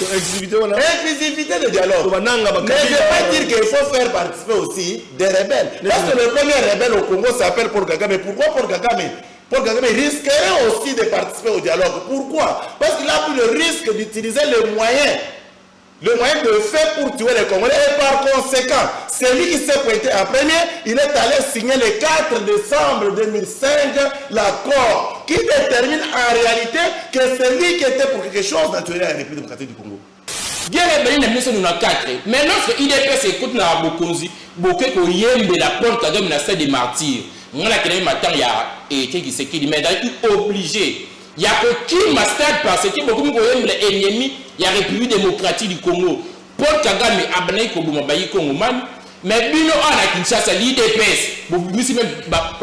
Inclusivité de dialogue. Mais je ne veux pas dire qu'il faut faire participer aussi des rebelles. Parce que le premier rebelle au Congo s'appelle Paul Kagame. Pourquoi Paul Kagame? Paul Kagame risquerait aussi de participer au dialogue. Pourquoi? Parce qu'il a pris le risque d'utiliser le moyen de fait pour tuer les Congolais. Et par conséquent, celui qui s'est pointé en premier, il est allé signer le 4 décembre 2005 l'accord qui détermine en réalité que celui qui était pour quelque chose n'a tué la République démocratique du Congo. Bien les ministres nous 4. Mais lorsque IDPS écoute la Bokonzi, Boké ko yembe la Paul Kagame na des martyrs. On a créé matin il y a été qui s'est qui mais obligé. Il y a aucun master parce que beaucoup de les ennemis il y a République démocratique du Congo. Paul Kagame a bané ko buma bayi Congo man mais bino ana Kinshasa l'IDPS. Bo bisi même pas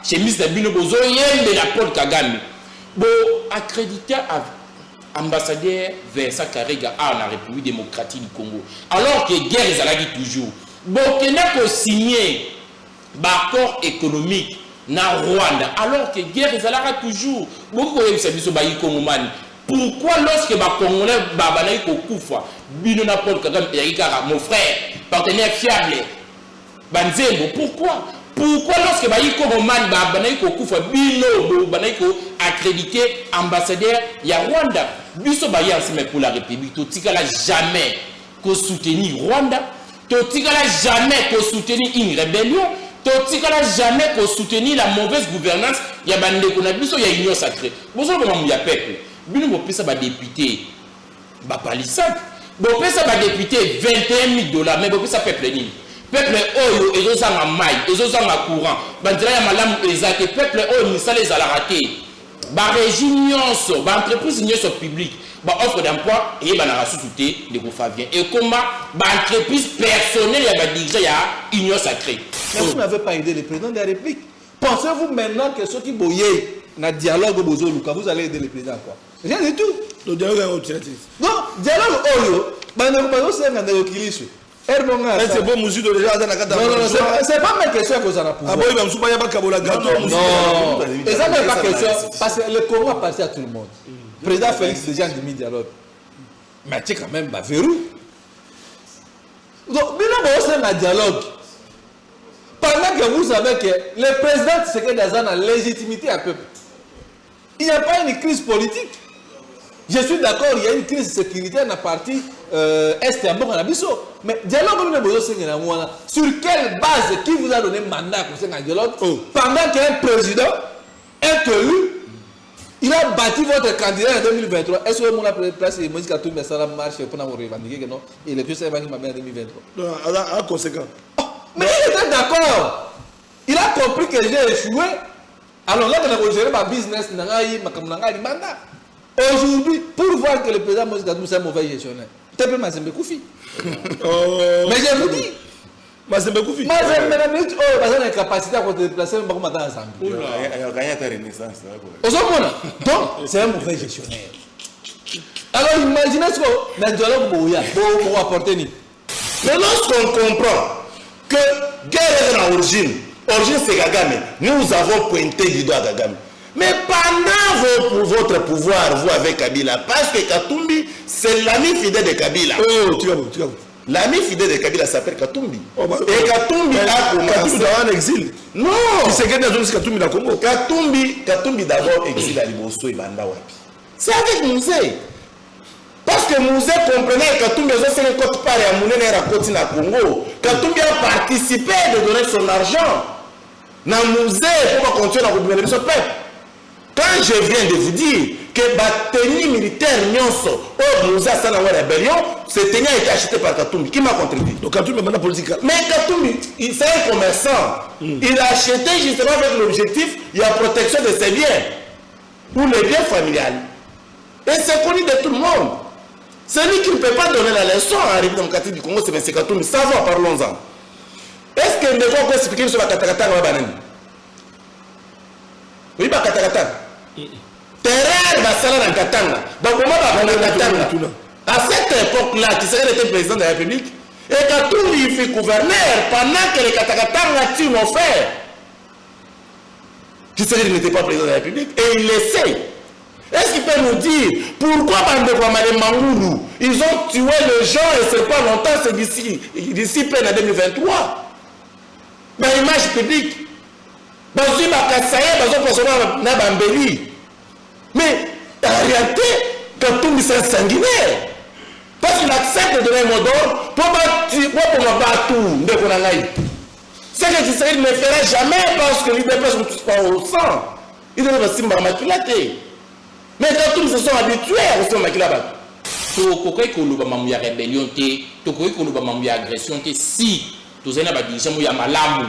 chemise de bino bozo yembe la Paul Kagame. Bo accrédité ambassadeur Vincent Karega à la République démocratique du Congo. Alors que guerre est allée toujours. Burkina Faso signé l'accord économique na Rwanda. Alors que guerre est allée toujours. Beaucoup de services au Bayi Congomani. Pourquoi lorsque les Congolais babanaï kokufa, bino na Paul Kagame Erikara, mon frère, partenaire fiable, Banzembo, pourquoi? Pourquoi lorsque Bayi Congomani babanaï kokufa, bino babanaï ko accrédité ambassadeur ya Rwanda? Biso Bayi ensemble pour la République, totikala jamais que soutenir Rwanda, totikala jamais que soutenir une rébellion, totikala jamais que soutenir la mauvaise gouvernance. Ya bande ko na biso ya union sacrée. Bozo ba mu ya peuple. Bino mo pesa ba député ba palissade. Bo pesa ba député $21,000 mais bo pesa peuple ni. Peuple oyo ezozanga mai, ezozanga courant. Bandira ya malamu ezake peuple oyo misala ezala raté. Ba régime nyonso, ba entreprise nyonso publique, ba offre d'emploi et ba na rasouté de Fabien. Et comment ba entreprise personnelle ya ba dirigeant ya union sacrée. Mais vous n'avez pas aidé le président de la République. Pensez-vous maintenant que ceux qui boyaient dans le dialogue au Bozo Luka, vous allez aider le président quoi? Rien du tout. Le dialogue est alternatif. Non, dialogue Oyo, c'est bon, monsieur de déjà dans la carte. Non, c'est pas ma question que vous en avez. Ah bon, il va me souper, il va me gâteau. Non, et ça n'est pas question. Parce que le Congo a passé à tout le monde. Le président Félix déjà a mis dialogue. Mais tu es quand même verrou. Donc, c'est un dialogue. Pendant que vous savez que le président Tshisekedi a la légitimité à peuple. Il n'y a pas une crise politique. Je suis d'accord, il y a une crise sécuritaire dans la partie Est et Abisso. Mais dialogue, sur quelle base qui vous a donné mandat pour ce dialogue pendant qu'un président est élu, il a bâti votre candidat en 2023. Est-ce que vous avez placé Moïse Katumbi à la marche pour nous revendiquer que non? Et le président va en 2023. Non, à conséquent. Mais il était d'accord. Il a compris que j'ai échoué. Alors là, on a géré ma business, mandat. Aujourd'hui, pour voir que le président Moïse Katumbi est un mauvais gestionnaire, tu peux Mazembe Koufi. Mais je vous dis, Mazembe Koufi. Mazembe Koufi, il a une capacité à se déplacer dans la Zambie. Il a gagné ta renaissance. Donc, c'est un mauvais gestionnaire. Alors imaginez ce que dans le dialogue pour apporter. Mais lorsqu'on comprend que guerre est dans l'origine c'est Kagame, nous avons pointé du doigt Kagame. Mais pendant votre pouvoir, vous avec Kabila, parce que Katumbi, c'est l'ami fidèle de Kabila. Oh, tu vois. L'ami fidèle de Kabila s'appelle Katumbi. Et Katumbi a commencé. Katumbi en exil. Non. C'est Katumbi dans le Congo. Katumbi d'abord exil à Liboso et Banda Wapi. C'est avec Mouzé. Parce que Mouzé comprenait que Katumbi a fait une côte part et a mené la côte dans le Congo. Katumbi a participé de donner son argent. Dans Mouzé pour continuer à gouverner ce peuple. Quand je viens de vous dire que la tenue militaire Nyonso, au Mouzé a la rébellion, cette tenue a été achetée par Katumbi. Qui m'a contredit? Donc Katumbi est maintenant politique. Mais Katumbi, c'est un commerçant. Il a acheté justement avec l'objectif, il y a protection de ses biens. Pour les biens familiales. Et c'est connu de tout le monde. Celui qui ne peut pas donner la leçon à la République démocratique du Congo, c'est M. Katumbi. Savoir, parlons-en. Est-ce que nous devons expliquer sur la Katakata ou la banane? Oui, la Katakata. Terrain, la salle dans Katanga. Donc, comment va la Katanga? À cette époque-là, qui serait le président de la République, et Katumbi il fait gouverneur pendant que les Katakatanga tuent nos frères. Qui serait n'était pas président de la République, et il l'essaie. Est-ce qu'il peut nous dire pourquoi ils ont tué les gens et c'est pas longtemps, c'est d'ici peine à 2023? Dans l'image publique. Mais en réalité, quand tout c'est un sanguinaire. Parce qu'il accepte de donner un mot d'ordre pour battre tout. Ce que Tshisekedi ne ferait jamais parce que l'IDP sont tous pas au sang. Il devrait aussi maquiller. Mais quand tous se sont habitués à se maquiller là-bas. Tokoki koloba mamu ya rébellion te, tokoki koloba mamu ya agression te si tozali na ba dirigeant ya malamu.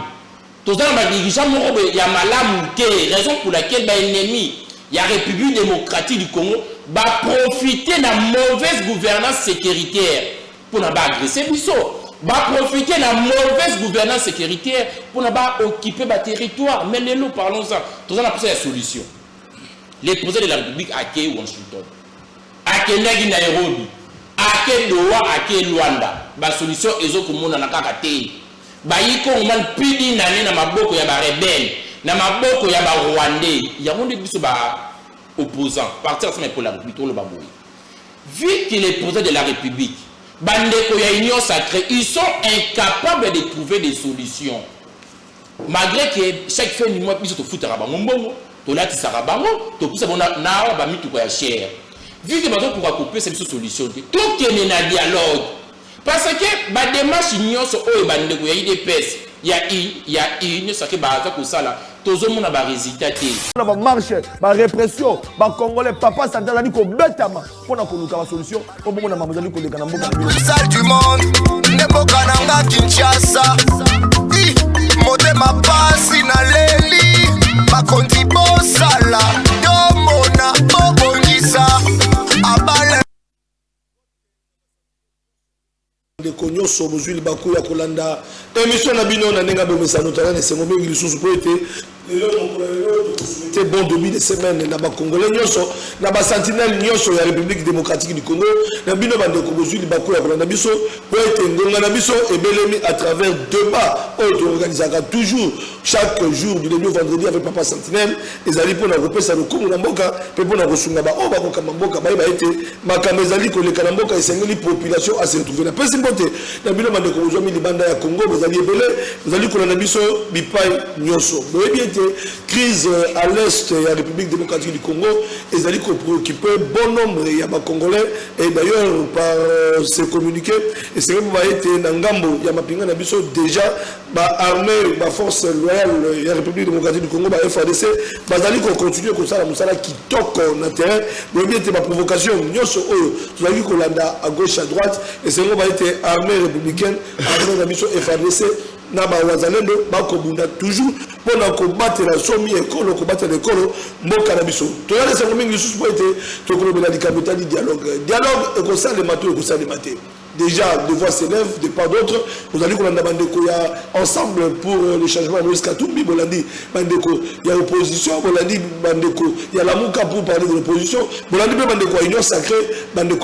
Tozali na ba dirigeant ya malamu te, raison pour laquelle ba ennemi ya République démocratique du Congo va profiter de la mauvaise gouvernance sécuritaire pour ne pas agresser biso, va profiter de la mauvaise gouvernance sécuritaire pour ne pas occuper le territoire. Mais nous parlons ça, tozali na posa ya solution. Les présidents de la République à Washington, à Nairobi, à Doha, à Luanda, la solution est que nous avons fait. Bayiko man pidi nani na maboko ya ba rebelle, na maboko ya ba rwandais, il y a des biso ba opposants, partir ensemble pour la République le baboui. Vu que les présidents de la République, bandeko ya union sacrée, ils sont incapables de trouver des solutions. Malgré que chaque fin du mois biso to futara ba mbongo, to lati sarabango, to pisa bona na ba mitu ko ya cher. Vu que bazo pour couper cette solution, tout est na dialogue. Parce que la démarche union sur eux bandeko ya IDPS, il y a union sacrée baza ko sala, tozo mona ba résultat té. Na ba marche, ba répression, ba congolais papa Santana ni ko betama, pona ko luka solution, ko bongo na mamazali ko leka na mboka. Ça du monde, ndeboka nanga Kinshasa. Motema pasi na leli, makonzi bosala, domona bobongisa, abale. De konyo so bozuli baku ya kolanda émission na bino na nenga bomesa notana ne sengo mingi lisusu po ete c'était bon demi de semaine na ba congolais nyoso na ba sentinelle nyoso ya République démocratique du Congo na bino bande ko bozuli baku ya kolanda biso po ete ngonga na biso ebelemi à travers débat auto organisaka toujours chaque jour du lundi au vendredi avec papa sentinelle ezali pona kopesa le Congo na mboka pe pona kosunga ba o ba ko mboka ba ete makamezali ko leka na mboka esengeli population à se retrouver na pesi mbote na bino bande ko bozumi libanda ya Congo ezali ebele ezali ko na biso bipai nyoso bien crise à l'est de la République démocratique du Congo ezali ko préoccuper bon nombre ya ba congolais et d'ailleurs par ces communiqués et c'est même va être na ngambo ya mapinga na biso déjà ba armée ba force loyale ya République démocratique du Congo ba FARDC bazali ko continuer ko sala musala kitoko na terrain mais bien ba provocation nyoso oyo tozali ko landa à gauche à droite et c'est même va être armée républicaine armée na biso FARDC na ba wazalendo ba ko bunda toujours pona ko battre la somi ekolo ko battre l'école mboka na biso to yale se mingi lisusu po ete to ko bela dialogue dialogue e ko sale mato e ko sale maté. Déjà, des voix s'élèvent de part d'autres. Vous allez qu'on a demandé qu'il y a ensemble pour le changement de Moïse Katumbi, il y a opposition, il y a la Mouka pour parler de l'opposition, il y a union sacrée, il y a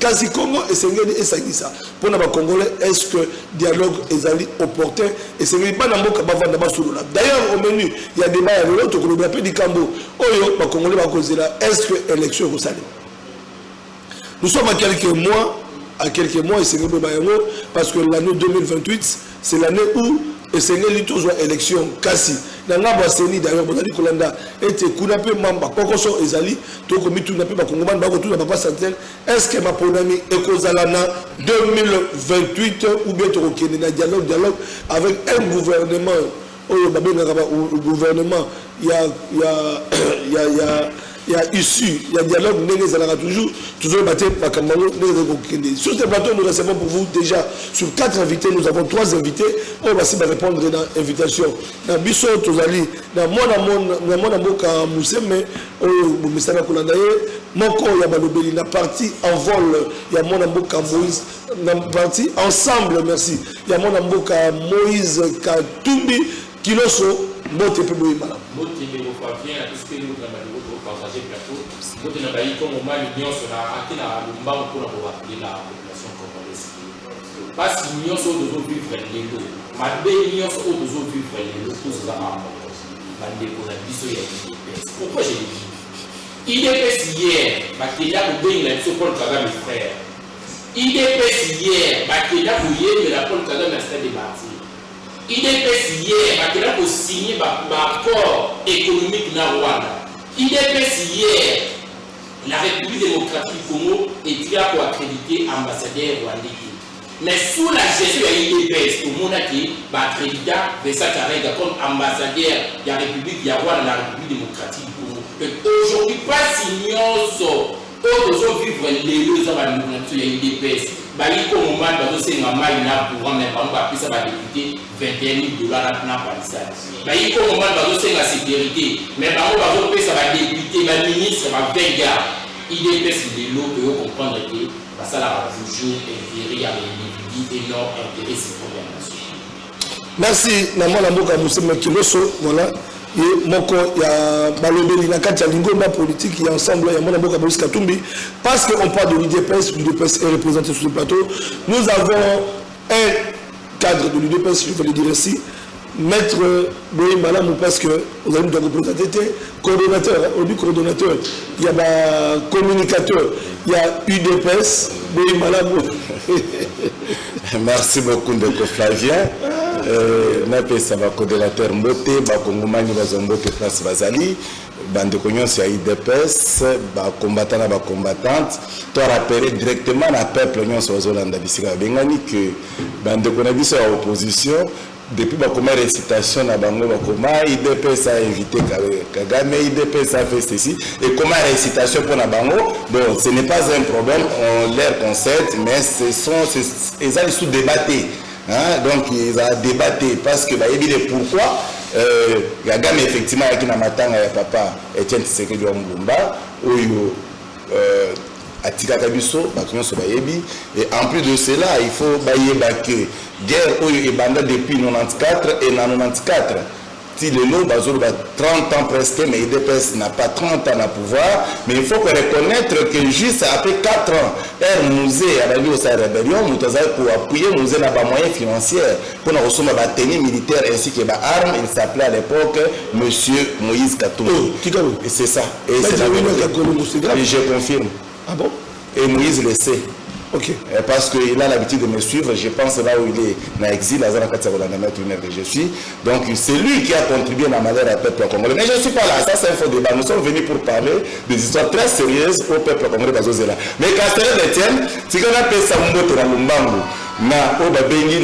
Kasi Congo et Sengeli et Sagisa. Pour les Congolais, est-ce que le dialogue est opportun et Sengeli pas dans le monde. D'ailleurs, au menu, il y a des mailles à l'autre, on a appelé du Cambo. Les Congolais vont causer là. Est-ce que l'élection est salée? Nous sommes à quelques mois, et c'est parce que l'année 2028, c'est l'année où c'est une élection Kasi. Nanga Seni d'ailleurs, Bonali Kolanda était Kunape Mamba, Kokoso Ezali, Tokomitu Nape Bakongoman, Bakotu Papa Santel. Est-ce que ma ponami Ekozalana 2028 ou bien Torokene dialogue avec un gouvernement, il y a issu, il y a dialogue, toujours battu sur ce plateau, nous recevons pour vous déjà sur 4 invités, nous avons 3 invités. On va essayer de répondre à l'invitation. Dans Bisso, Tozali, dans mon amoka Mousseme, au Missana Koulandaye, Moko Yabalobeli, la partie en vol, il y a mon amoka Moïse, la partie ensemble, merci. Il y a mon amoka Moïse Katumbi, Kiloso, Mote Peboui Malam. Mote Peboui Fabien, puisque nous avons partager plateau. Mote Nabayi, comme on m'a l'union sur la Lumba, pour rappeler la population congolaise. Parce que l'union sur deux vivre les lots. Malgré l'union sur deux vivre les lots, tous les armes. Malgré qu'on a dit ça, il y a des. Pourquoi j'ai dit? IDPS hier, Bakenya Koubeng la Paul Kagame frère. IDPS hier, Bakenya Koubeng la Paul Kagame la Stade des Martyrs. IDPS hier, Bakenya Koubeng signé l'accord économique na Rwanda. IDPS hier, la République démocratique du Congo est là pour accréditer ambassadeur rwandais. Mais sous la gestion de l'IDPS, tout le monde a dit accrédité Vesa Karega comme ambassadeur de la République de la République démocratique du Congo. Aujourd'hui, pas si nous autres vivre les deux ans de l'IDPS. Il y a un moment où c'est un pour mais on va appeler ça député $21 000 dans Palestine. Il y a un moment où c'est la sécurité, mais on va appeler ça député, le ministre va faire IDPS de l'eau que vous comprendre que ça va toujours intérêt à l'individu et non intérêt citoyen. Merci Naman Lamboka Moussé Kiloso, voilà. Et moko ya balobeli na kati ya lingomba politique il y a ensemble ya Mona Mboka Boris Katumbi parce qu'on parle de l'UDPS est représenté sur ce plateau. Nous avons un cadre de l'UDPS, je vais le dire ici, Maître Boy Malamou, parce que vous allez nous représenter coordonnateur, au coordonnateur, il y a un communicateur, il y a UDPS, Boy Malamou. Merci beaucoup Ndeko Flavien. Nape ça va coordonnateur Mbote, Bakongomani Bazombote Place Bazali, Bandeko Nyonsi ya IDPS, combattant na combattante. Tu rappelé directement à peuple Nyonsi Ozolanda Bisika Bengani que Bandeko na biso ya opposition depuis ma première récitation na bango bakoma IDPS a invité Kagame, IDPS a fait ceci et comment récitation pour na bango bon ce n'est pas un problème on leur concède mais ce sont ils ont sous débatté hein? Donc ils ont débatté parce que bah il est pourquoi Kagame effectivement avec na matanga ya papa Etienne Tshisekedi wa Mugumba oyo Atika Kabiso, et en plus de cela, il faut que guerre est bandée depuis 1994 et en 1994. Si le lot, 30 ans presque, mais IDPS n'a pas 30 ans à pouvoir, mais il faut reconnaître que juste après 4 ans, un musée à la vie de sa rébellion, nous avons pour appuyer le musée dans les moyens financiers pour nous recevoir des tenues militaires ainsi que des armes. Il s'appelait à l'époque M. Moïse Katumbi. Et c'est ça. Et c'est la vérité. Et je confirme. Ah bon? Et Moïse le sait. Ok. Parce qu'il a l'habitude de me suivre, je pense là où il est en exil, à je suis. Donc c'est lui qui a contribué à la malheur au peuple congolais. Mais je ne suis pas là, ça c'est un faux débat. Nous sommes venus pour parler des histoires très sérieuses au peuple congolais. Mais Castel d'Etienne, si on a fait ça,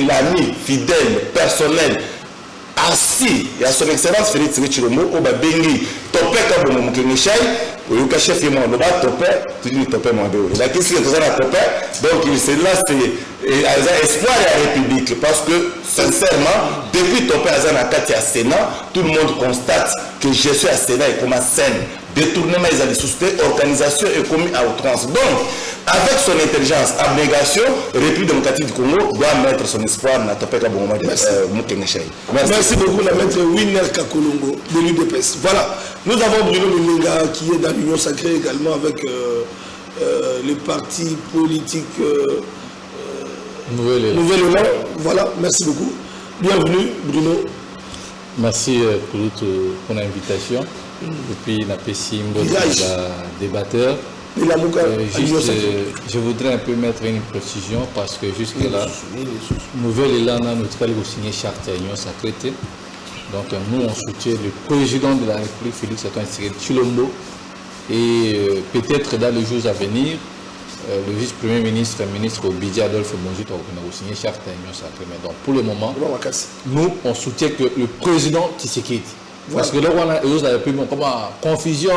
l'ami fidèle, personnel, assis, et à son excellence Félix Tshisekedi au Babengi, Topé Kabou Moukénichai, au chef de mon Topé, tu dis Topé Mwabéo. La question est toujours à Topé, donc c'est là, c'est espoir de la République, parce que sincèrement, depuis Topé Azana Katia Sénat, tout le monde constate que je suis à Sénat et comme à scène. Détournement des suspects, organisation et commis à outrance. Donc, avec son intelligence, abnégation, République démocratique du Congo doit mettre son espoir dans Topeka Bongoma de Moukenechai. Merci beaucoup, la maître Winner Kakolongo de l'UDPS. Voilà, nous avons Bruno Lulinga qui est dans l'Union sacrée également avec les partis politiques Nouvelle Élan. Voilà, merci beaucoup. Bienvenue, Bruno. Merci pour l'invitation. Et puis, la PCIMBO, la débatteur. Je voudrais un peu mettre une précision parce que jusque-là, Nouvelle Élan a notre cas signé charte Union sacrée. Donc, nous, on soutient le président de la République, Félix Antoine Tshisekedi Tshilombo. Et peut-être dans les jours à venir, le vice-premier ministre, ministre Obidi Adolphe Monjut, a signé charte Union sacrée. Mais donc, pour le moment, nous, on soutient que le président Tshisekedi. Parce que là, on a un peu confusion.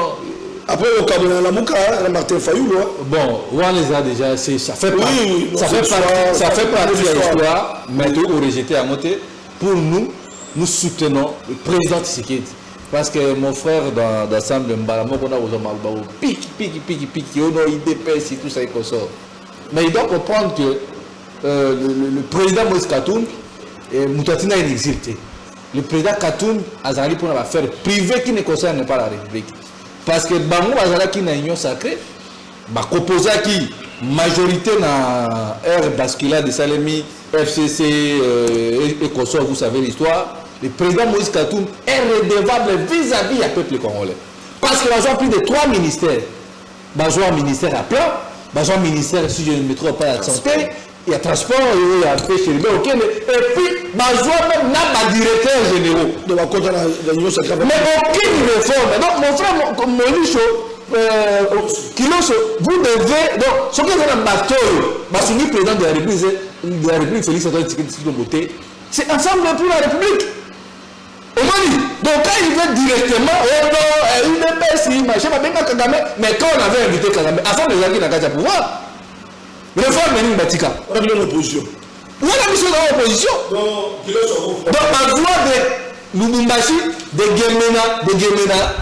Après, au cas de la Mouka, Martin Fayoulou. Bon, on les a déjà, ça fait partie de l'histoire, mais on rejeté à monter. Pour nous, nous soutenons le président Tshisekedi. Parce que mon frère, dans l'ensemble de Mbalamo, on a aux pique, on a IDPS et tout ça et comme ça. Mais il doit comprendre que le président Moïse Katumbi, Moutatina est exilé. Le président Katumbi a zali pour une affaire privée qui ne concerne pas la République. Parce que Bango Azalaki na union sacrée, composé qui majorité na air basculaire de Salemi, FCC et consort, vous savez l'histoire. Le président Moïse Katumbi est redevable vis-à-vis du peuple congolais. Parce que j'ai plus de 3 ministères. J'ai un ministère à plan, j'ai un ministère, si je ne me trompe pas, la santé, il y a transport, il y a pêche, ok, et puis j'ai même des directeurs généraux. Mais aucune réforme. Donc mon frère, Monicho, vous devez, donc, ce que vous avez un bateau, le président de la République, Félix Antoine Tshisekedi, c'est ensemble pour la République. Donc quand il veut directement, il ne paie si, machin, mais quand on avait invité Kagame, avant de dire qu'il n'a qu'à pouvoir, réforme Méning Batika. On a mis l'opposition. On a mis dans l'opposition. Donc la loi de Lubumbashi, de Gemena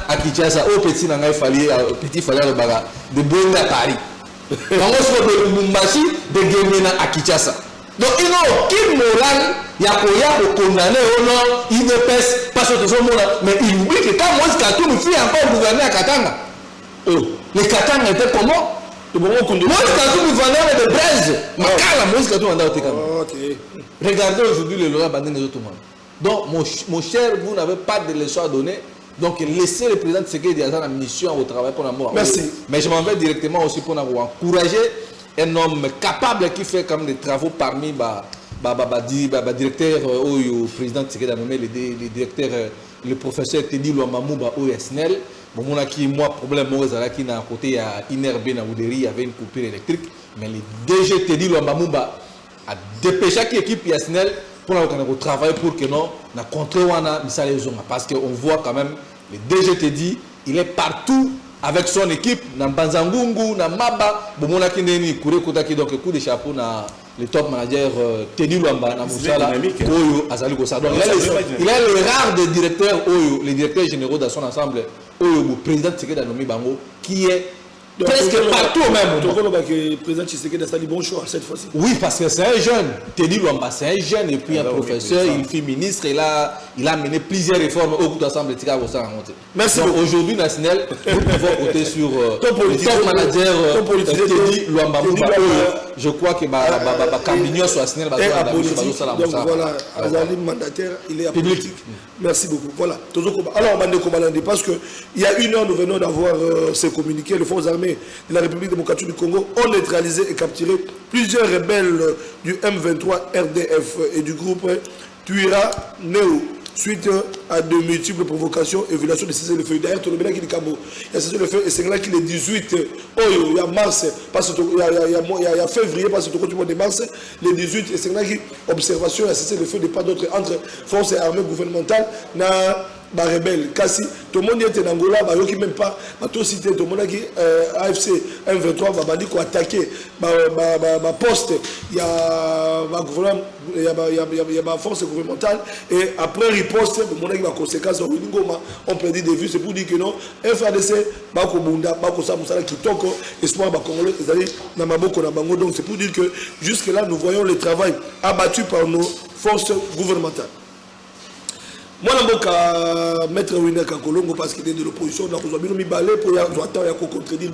à Kinshasa, au petit Nangaï Fali, petit Fali de Bouenda à Paris. Donc on se de Lubumbashi, de Gemena à Kinshasa. Donc il n'a aucune morale, il y a condamné au nom, il ne pèse pas sur tout le monde, mais il oublie que quand Moïse Katou me fait encore gouverner à Katanga, les Katanga étaient comment? Moïse Katou gouverneur de Brèze, Moïse Katou en a été comme regardez aujourd'hui le Laurent Bandé des autres monde. Donc mon cher, vous n'avez pas de leçon à donner, donc laissez le président de Tshisekedi dans la mission au travail pour la mort. Merci. Mais je m'en vais directement aussi pour encourager un homme capable qui fait comme des travaux parmi directeur au président Tshisekedi a nommé les directeurs, le professeur Teddy Luambamouba au SNEL. Bon, moi problème qui n'a à côté il y a Inerbe na Ouderi, il y avait une coupure électrique, mais le DG Teddy Luambamouba a dépêché l'équipe SNEL pour travailler pour que non na contre wana misale zonga, parce qu'on voit quand même le DG Teddy, il est partout avec son équipe, dans Banzangungu, dans Maba, donc coup de chapeau dans le top manager Teddy Luamba, dans Moussala, Azali Gossa. Donc il est le rare des directeurs, les directeurs généraux dans son ensemble, le président Tshisekedi a nommé Bango, qui est presque partout au même moment. Le président Tshisekedi a fait bon choix cette fois-ci. Oui, parce que c'est un jeune. Teddy Luamba, c'est un jeune et puis un professeur, il fut ministre, il a mené plusieurs réformes au cours de l'Assemblée de Merci beaucoup. Aujourd'hui, National, nous pouvons compter sur le top manager Teddy Luamba. Je crois que Cambignon soit National. Donc voilà, Azali mandataire, il est à politique. Merci beaucoup. Voilà. Alors, parce qu'il y a une heure, nous venons d'avoir ces communiqués, les forces armées de la République démocratique du Congo ont neutralisé et capturé plusieurs rebelles du M23 RDF et du groupe Tuira Neo suite à de multiples provocations et violations de cessez-le-feu. D'ailleurs, tout le monde qui dit Cabo, il y a cessez-le-feu et c'est là qu'il est 18, il y a mars, il y a février, parce que tout le mois de mars, les 18, et c'est là qu'il y a observation, il y a cessez-le-feu de pas d'autres entre forces et armées gouvernementales. Bah rebelle kasi tout le monde était en Angola bah yoki même pas bah tout cité tout le monde qui AFC M23 va bandi ko attaquer bah poste il y a bah gouvernement il y a bah force gouvernementale et après riposte le monde qui va conséquence au Ngoma on perdit de vue c'est pour dire que non FADC bah ko bunda bah ko ça musala kitoko espoir bah congolais ezali na maboko na bango donc c'est pour dire que jusque là nous voyons le travail abattu par nos forces gouvernementales. Moi, je vais mettre Wina Kakolongo parce qu'il est de l'opposition. Pour contredire,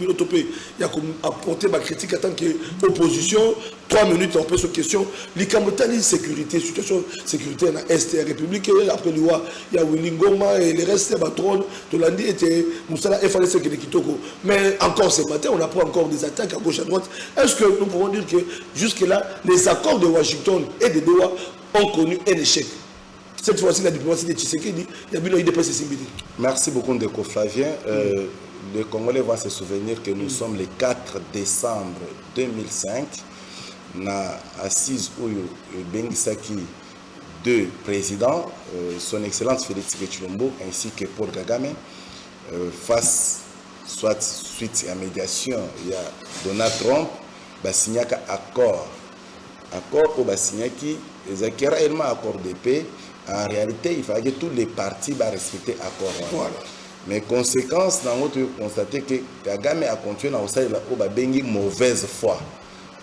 il a apporté ma critique en tant qu'opposition. 3 minutes, on peut se question. L'Ikamotani, sécurité, situation sécurité dans l'Est de la République. Après, il y a Willingoma et les restes, Batron, Tolandi était Moussala, FADC qui est Kitoko. Mais encore ce matin, on apprend encore des attaques à gauche à droite. Est-ce que nous pouvons dire que jusque-là, les accords de Washington et de Doha ont connu un échec? Cette fois-ci, la diplomatie de Tshisekedi, il y a eu une dépense de Merci beaucoup, Ndeko Flavien. Les Congolais vont se souvenir que nous sommes le 4 décembre 2005. On a assise Oyo Bengisaki, deux présidents, son Excellence Félix Tshilombo ainsi que Paul Kagame, face soit suite à médiation, il y a Donald Trump, signé un accord au signé qui est réellement accord de paix. En réalité, il fallait que tous les partis respecter l'accord. Voilà. Mais conséquence, nous avons constaté que Kagame a continué à une mauvaise foi.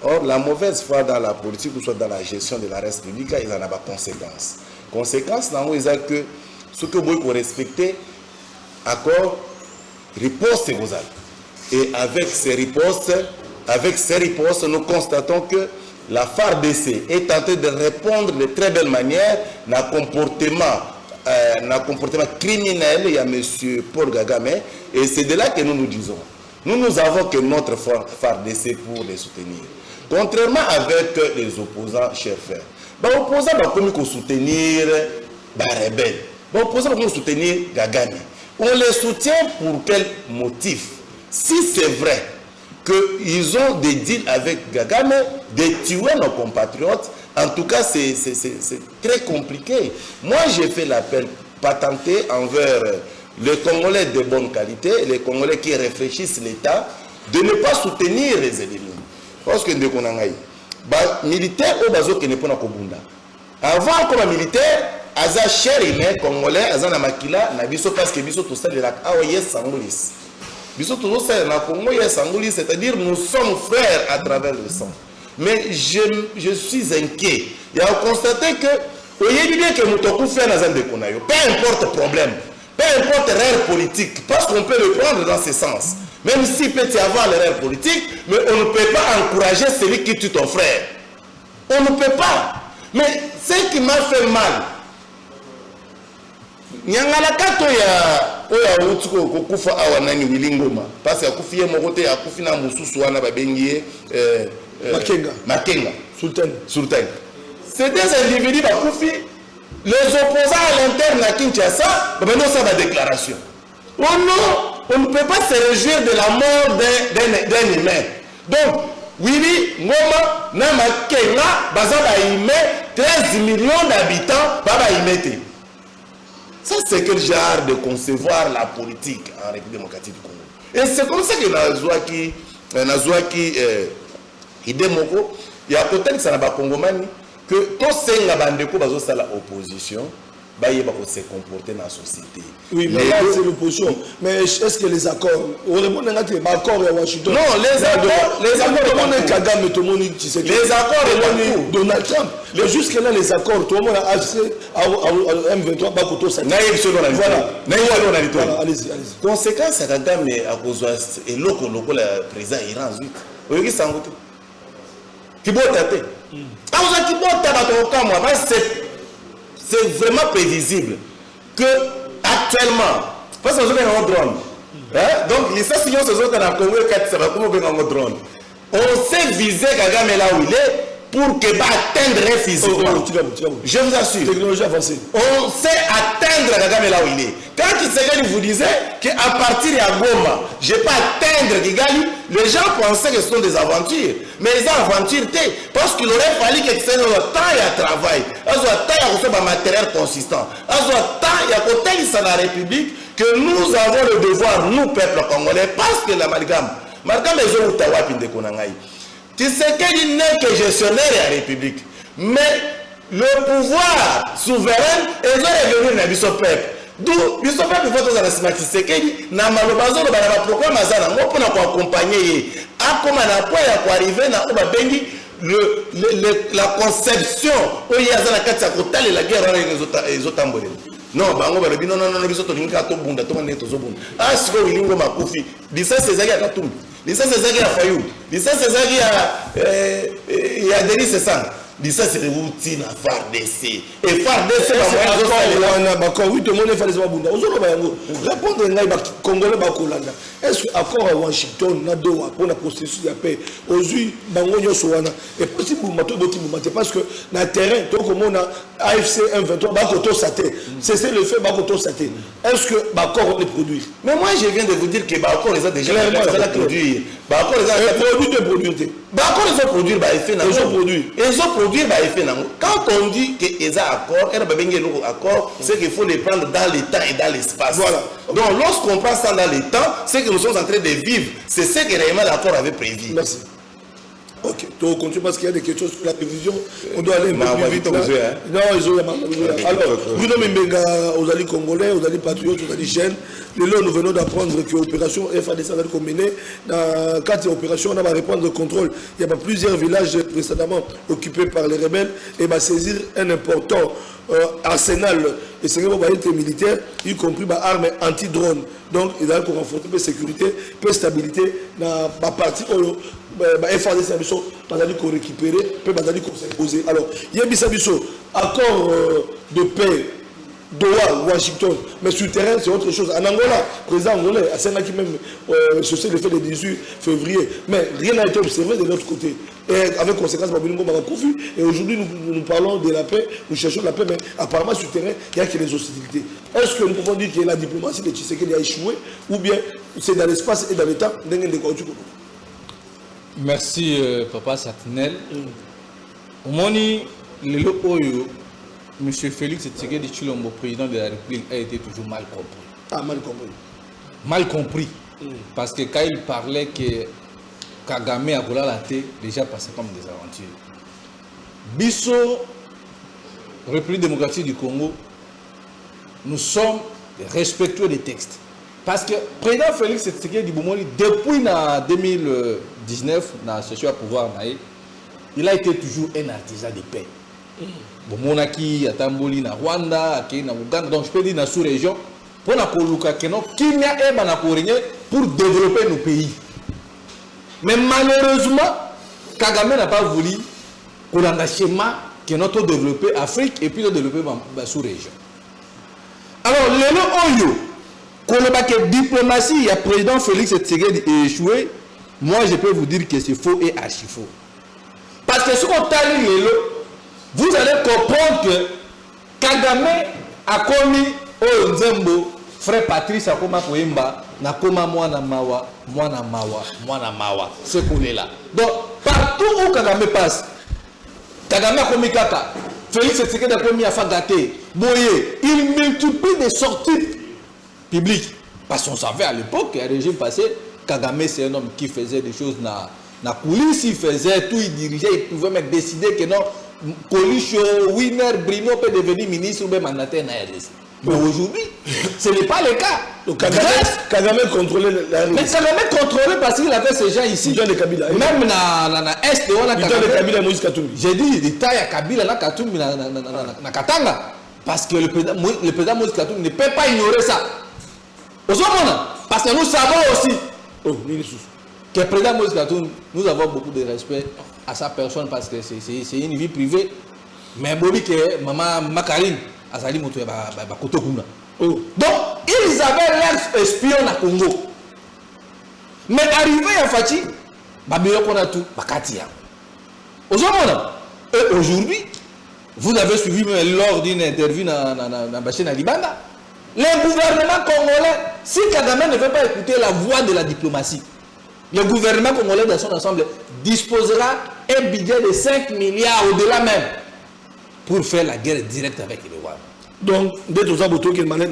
Or, la mauvaise foi dans la politique ou soit dans la gestion de la République, il en a pas conséquence. Conséquence, nous avons que ce que vous pouvez respecter, accord, riposte et avec ces ripostes, nous constatons que la FARDC est tentée de répondre de très belle manière à un comportement un comportement criminel, il y a M. Paul Kagame, et c'est de là que nous nous disons. Nous avons que notre FARDC pour les soutenir. Contrairement avec les opposants, chers frères, les opposants vont soutenir les rebelles. Les opposants vont soutenir Kagame. On les soutient pour quel motif? Si c'est vrai qu'ils ont des deals avec Kagame, de tuer nos compatriotes, en tout cas, c'est très compliqué. Moi, j'ai fait l'appel patenté envers les Congolais de bonne qualité, les Congolais qui réfléchissent l'État, de ne pas soutenir les ennemis. Parce que les militaires, avant, comme militaire, Aza cher humain Congolais, Aza na makila, na biso parce que biso tout ça de la Aoye Sangoulis. Biso tout ça na Congo Sangoulis, c'est-à-dire nous sommes frères à travers le sang. Mais je suis inquiet. Il a constaté que, voyez bien que Moutokou fait dans un déconayo. Peu importe le problème, peu importe l'erreur politique, parce qu'on peut le prendre dans ce sens. Même s'il peut y avoir l'erreur politique, mais on ne peut pas encourager celui qui tue ton frère. On ne peut pas. Mais ce qui m'a fait mal, Nyangalakato ya utuko kukufa awanani wilingoma parce que kufiye mokote ya kufina mususu wana babengiye Makenga Sultan. C'est des individus qui les opposants à l'interne à Kinshasa, maintenant ça va déclaration. Oh non, on ne peut pas se réjouir de la mort d'un humain. Donc, Willy Ngoma na Makenga bazaba ime 13 millions d'habitants baba imete. Ça, c'est quel genre de concevoir la politique en République démocratique du Congo. Et c'est comme ça que Nazouaki Idemoko, il y a peut-être que ça n'a pas Congomani, que tous ces Nabandeko bazo la opposition, bah il va se comporter dans la société. Oui, mais là c'est l'opposition. Mais est-ce que les accords, on répond à l'accord à Washington? Non, les accords, les accords de Donald Trump. Mais jusque-là, les accords, tout le monde a acheté à M23, Bakoto Sati. Voilà, allez-y. Conséquence, à Kagame, à cause de l'eau, le président Iran, ensuite. Vous voyez, c'est un côté. Kibotate. C'est vraiment prévisible que actuellement, parce que nous avons un drone. Donc, les assassins se sont en Congo, drone. On sait viser Kagame là où il est pour que va atteindre physiquement. Je vous assure. Technologie avancée. On sait atteindre Kagame là où il est. Quand Tshisekedi vous disait qu'à partir de Goma, je peux atteindre Kigali, les gens pensaient que ce sont des aventures. Mais les aventures, parce qu'il aurait fallu que Tshisekedi ait temps de travail, ait temps de matériel consistant, ait temps de côté de la République, que nous avons le devoir, nous, peuple congolais, parce que l'amalgame, est au Tawa Pindekonangaï. Tshisekedi n'est que gestionnaire de la République. Mais le pouvoir souverain est revenu dans le peuple. D'où le peuple il faut que Tshisekedi n'a malheureusement pas de programme pour accompagner. À comment on arriver à la conception où il y a la guerre avec les autres tambours. Non, bango balobi non biso to linga to bunda to ne to zo bunda. Ah siko ilingo makufi. Disa sezaki akatumbi. Disa sezaki ya Fayou. Disa sezaki ya Denis Sesang. Disa c'est outil na FARDC. Et FARDC d'accord, oui tout le monde fait les bunda. Ozo ba yango. Répondre ngai ba Congolais ba Kolanda. Est-ce que accord à Washington na Doha pour la processus de paix aujourd'hui bango nyoso wana et possible mato boti mate parce que na terrain to comme on a AFC M23 ba koto saté. C'est le fait ba koto saté. Est-ce que ba accord on les produire? Mais moi je viens de vous dire que ba accord les a déjà produit. Ba accord les a produit. Ba accord les a produire ba effet na. Ils ont produit ba effet na. Quand on dit que ils ont accord, accord, c'est qu'il faut les prendre dans le temps et dans l'espace. Voilà. Donc lorsqu'on prend ça dans le temps, c'est que nous sommes en train de vivre. C'est ce que réellement l'accord avait prévu. Merci. Ok, tu continues parce qu'il y a des questions sur la prévision. On doit aller un peu plus vite. Non, ils ont alors, Bruno Mbenga, aux alliés congolais, aux alliés patriotes, aux alliés jeunes. Nous venons d'apprendre que l'opération FADC a été menée. Dans 4 opérations, on va répondre au contrôle. Il y a plusieurs villages précédemment occupés par les rebelles et va saisir un important arsenal et sécurité militaire, y compris armes anti-drone. Donc, il a renforcer la sécurité, la stabilité dans la partie où FADC a récupérer, peut s'imposer. Alors, il y a un accord de paix Doha, Washington, mais sur le terrain, c'est autre chose. En Angola, président angolais, à Sénaki même, ceci le fait le 18 février, mais rien n'a été observé de l'autre côté. Et avec conséquence, Babylongo m'a confus. Et aujourd'hui, nous parlons de la paix, nous cherchons la paix, mais apparemment sur le terrain, il n'y a que les hostilités. Est-ce que nous pouvons dire que la diplomatie de Tshisekedi a échoué, ou bien c'est dans l'espace et dans le temps d'un de Merci, Papa Satinel. Au Moni, le Oyo, M. Félix Tshisekedi Tshilombo, président de la République, a été toujours mal compris. Ah, mal compris. Mal compris. Parce que quand il parlait que Kagame a volé la tête, déjà passé comme des aventures. Bisso, République démocratique du Congo, nous sommes respectueux des textes. Parce que le président Félix Tshisekedi Bomoli, depuis 2019, dans la session à pouvoir, il a été toujours un artisan de paix. Bomonaki, à Tamboli, à Rwanda, à Uganda, donc je peux dire dans la sous-région, pour développer nos pays. Mais malheureusement, Kagame n'a pas voulu qu'on ait un schéma que notre développer l'Afrique et puis développer la sous-région. Alors, le Oyo, quand la diplomatie, il y a le président Félix Tshisekedi échoué, moi je peux vous dire que c'est faux et archi faux. Parce que ce qu'on t'a dit, vous allez comprendre que Kagame a commis au Nzembo, frère Patrice a commis Koimba, na koma mwana mawa. C'est qu'on est là. Donc, partout où Kagame passe, Kagame a commis Kaka, Félix Tshisekedi a commis Afagate, Boye, il multiplie des sorties publiques. Parce qu'on savait à l'époque, le régime passé, Kagame c'est un homme qui faisait des choses dans la coulisse, il faisait tout, il dirigeait, il pouvait même décider que non, Colicho, Winner, Brino peut devenir ministre ou même mandataire dans la RDC. Mais aujourd'hui, ce n'est pas le cas. Donc Kagame contrôlait la RDC. Mais Kagame contrôlait parce qu'il avait ces gens ici. Même dans l'Est, on a Kabila. J'ai dit, il y a Kabila, na Katumbi, na Katanga. Parce que le président Moïse Katumbi ne peut pas ignorer ça. Parce que nous savons aussi que le président Moïse Katumbi, nous avons beaucoup de respect à sa personne parce que c'est une vie privée. Mais Bobby, que maman Makarine, Azali Moto, donc, ils avaient l'air espion à Congo. Mais arrivé à Fati, on a tout, et aujourd'hui, vous avez suivi lors d'une interview dans Bachena Libanda, le gouvernement congolais, si Kagame ne veut pas écouter la voix de la diplomatie, le gouvernement congolais dans son ensemble disposera un budget de 5 milliards au-delà même pour faire la guerre directe avec les Rwandais. Donc, dès que vous avez dit que mais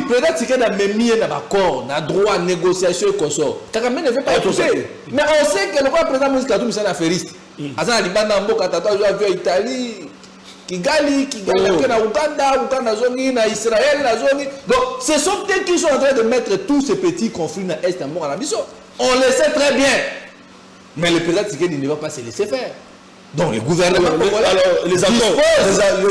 peut-être qu'il y a même mis un accord, un droit, une négociation et consort. Kagame ne veut pas écouter. Mais on sait que le président Moïse Katumbi c'est un affairiste. Azana Libanda Mboka Tata en Italie, Kigali, na Uganda zoni, na Israël, na zoni. Donc, ce sont eux qui sont en train de mettre tous ces petits conflits dans l'Est en Morabiso. On le sait très bien. Mais le président Tshisekedi ne va pas se laisser faire. Donc le gouvernement les accords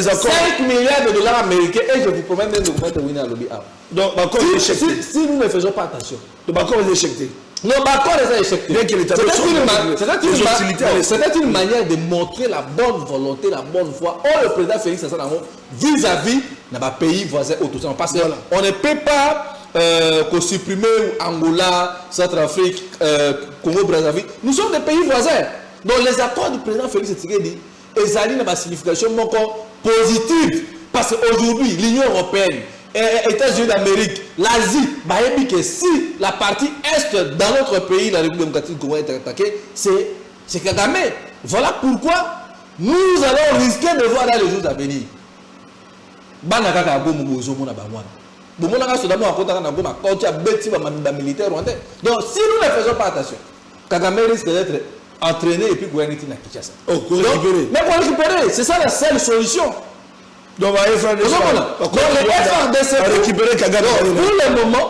5 milliards de dollars américains et je vous promets même de vous mettre Winner Lobby. Donc si nous ne faisons pas attention. Le Bacor est échecté. Non, Bacor est échecté. C'était une manière de montrer la bonne volonté, la bonne foi. Le président Félix Sassana vis-à-vis de nos pays voisins autour. Parce qu'on ne peut pas supprimer Angola, Centrafrique, Congo, Brazzaville. Nous sommes des pays voisins. Donc les accords du président Félix Tshisekedi, ils ont une signification encore positive. Parce qu'aujourd'hui, l'Union européenne, les États-Unis d'Amérique, l'Asie, que si la partie Est dans notre pays, la République démocratique du Congo est attaquée, c'est Kagame. Voilà pourquoi nous allons risquer de voir dans les jours à venir. Donc si nous ne faisons pas attention, Kagame risque d'être entraîner et puis gouverner à Kinshasa. Mais pour récupérer, c'est ça la seule solution. Donc, pour le moment,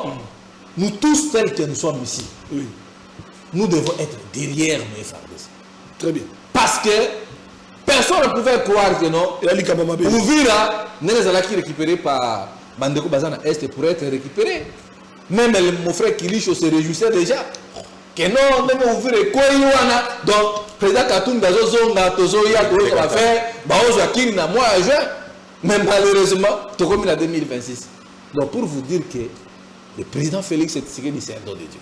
nous tous tels que nous sommes ici, nous devons être derrière nos FARDC. Très bien. Parce que personne ne pouvait croire que non. Ouvira, nous allons récupérer par Bandeko Bazana Est pour être récupéré. Même mon frère Kilicho se réjouissait déjà. Que non, même ouvrir les Koyouana. Donc, président Katumbi Bazozonga, Tozoya, va faire, Baozo Akini, na moi, Mais malheureusement, tu as mis en 2026. Donc pour vous dire que le président Félix Tshisekedi, c'est un don de Dieu.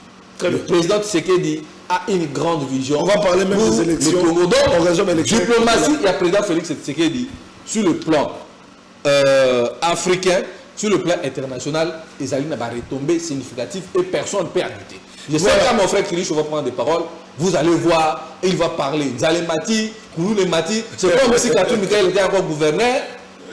Le président Tshisekedi a une grande vision. On va parler même des élections. Diplomatie, il y a le président Félix Tshisekedi sur le plan africain, sur le plan international, les alliés n'ont pas retombé significatif et personne ne peut adapter. Je sais quand mon frère Kirish va prendre des paroles, vous allez voir, et il va parler. Zalé Mati, Kouloune Mati, c'est comme si Katou Mikael était encore gouverneur,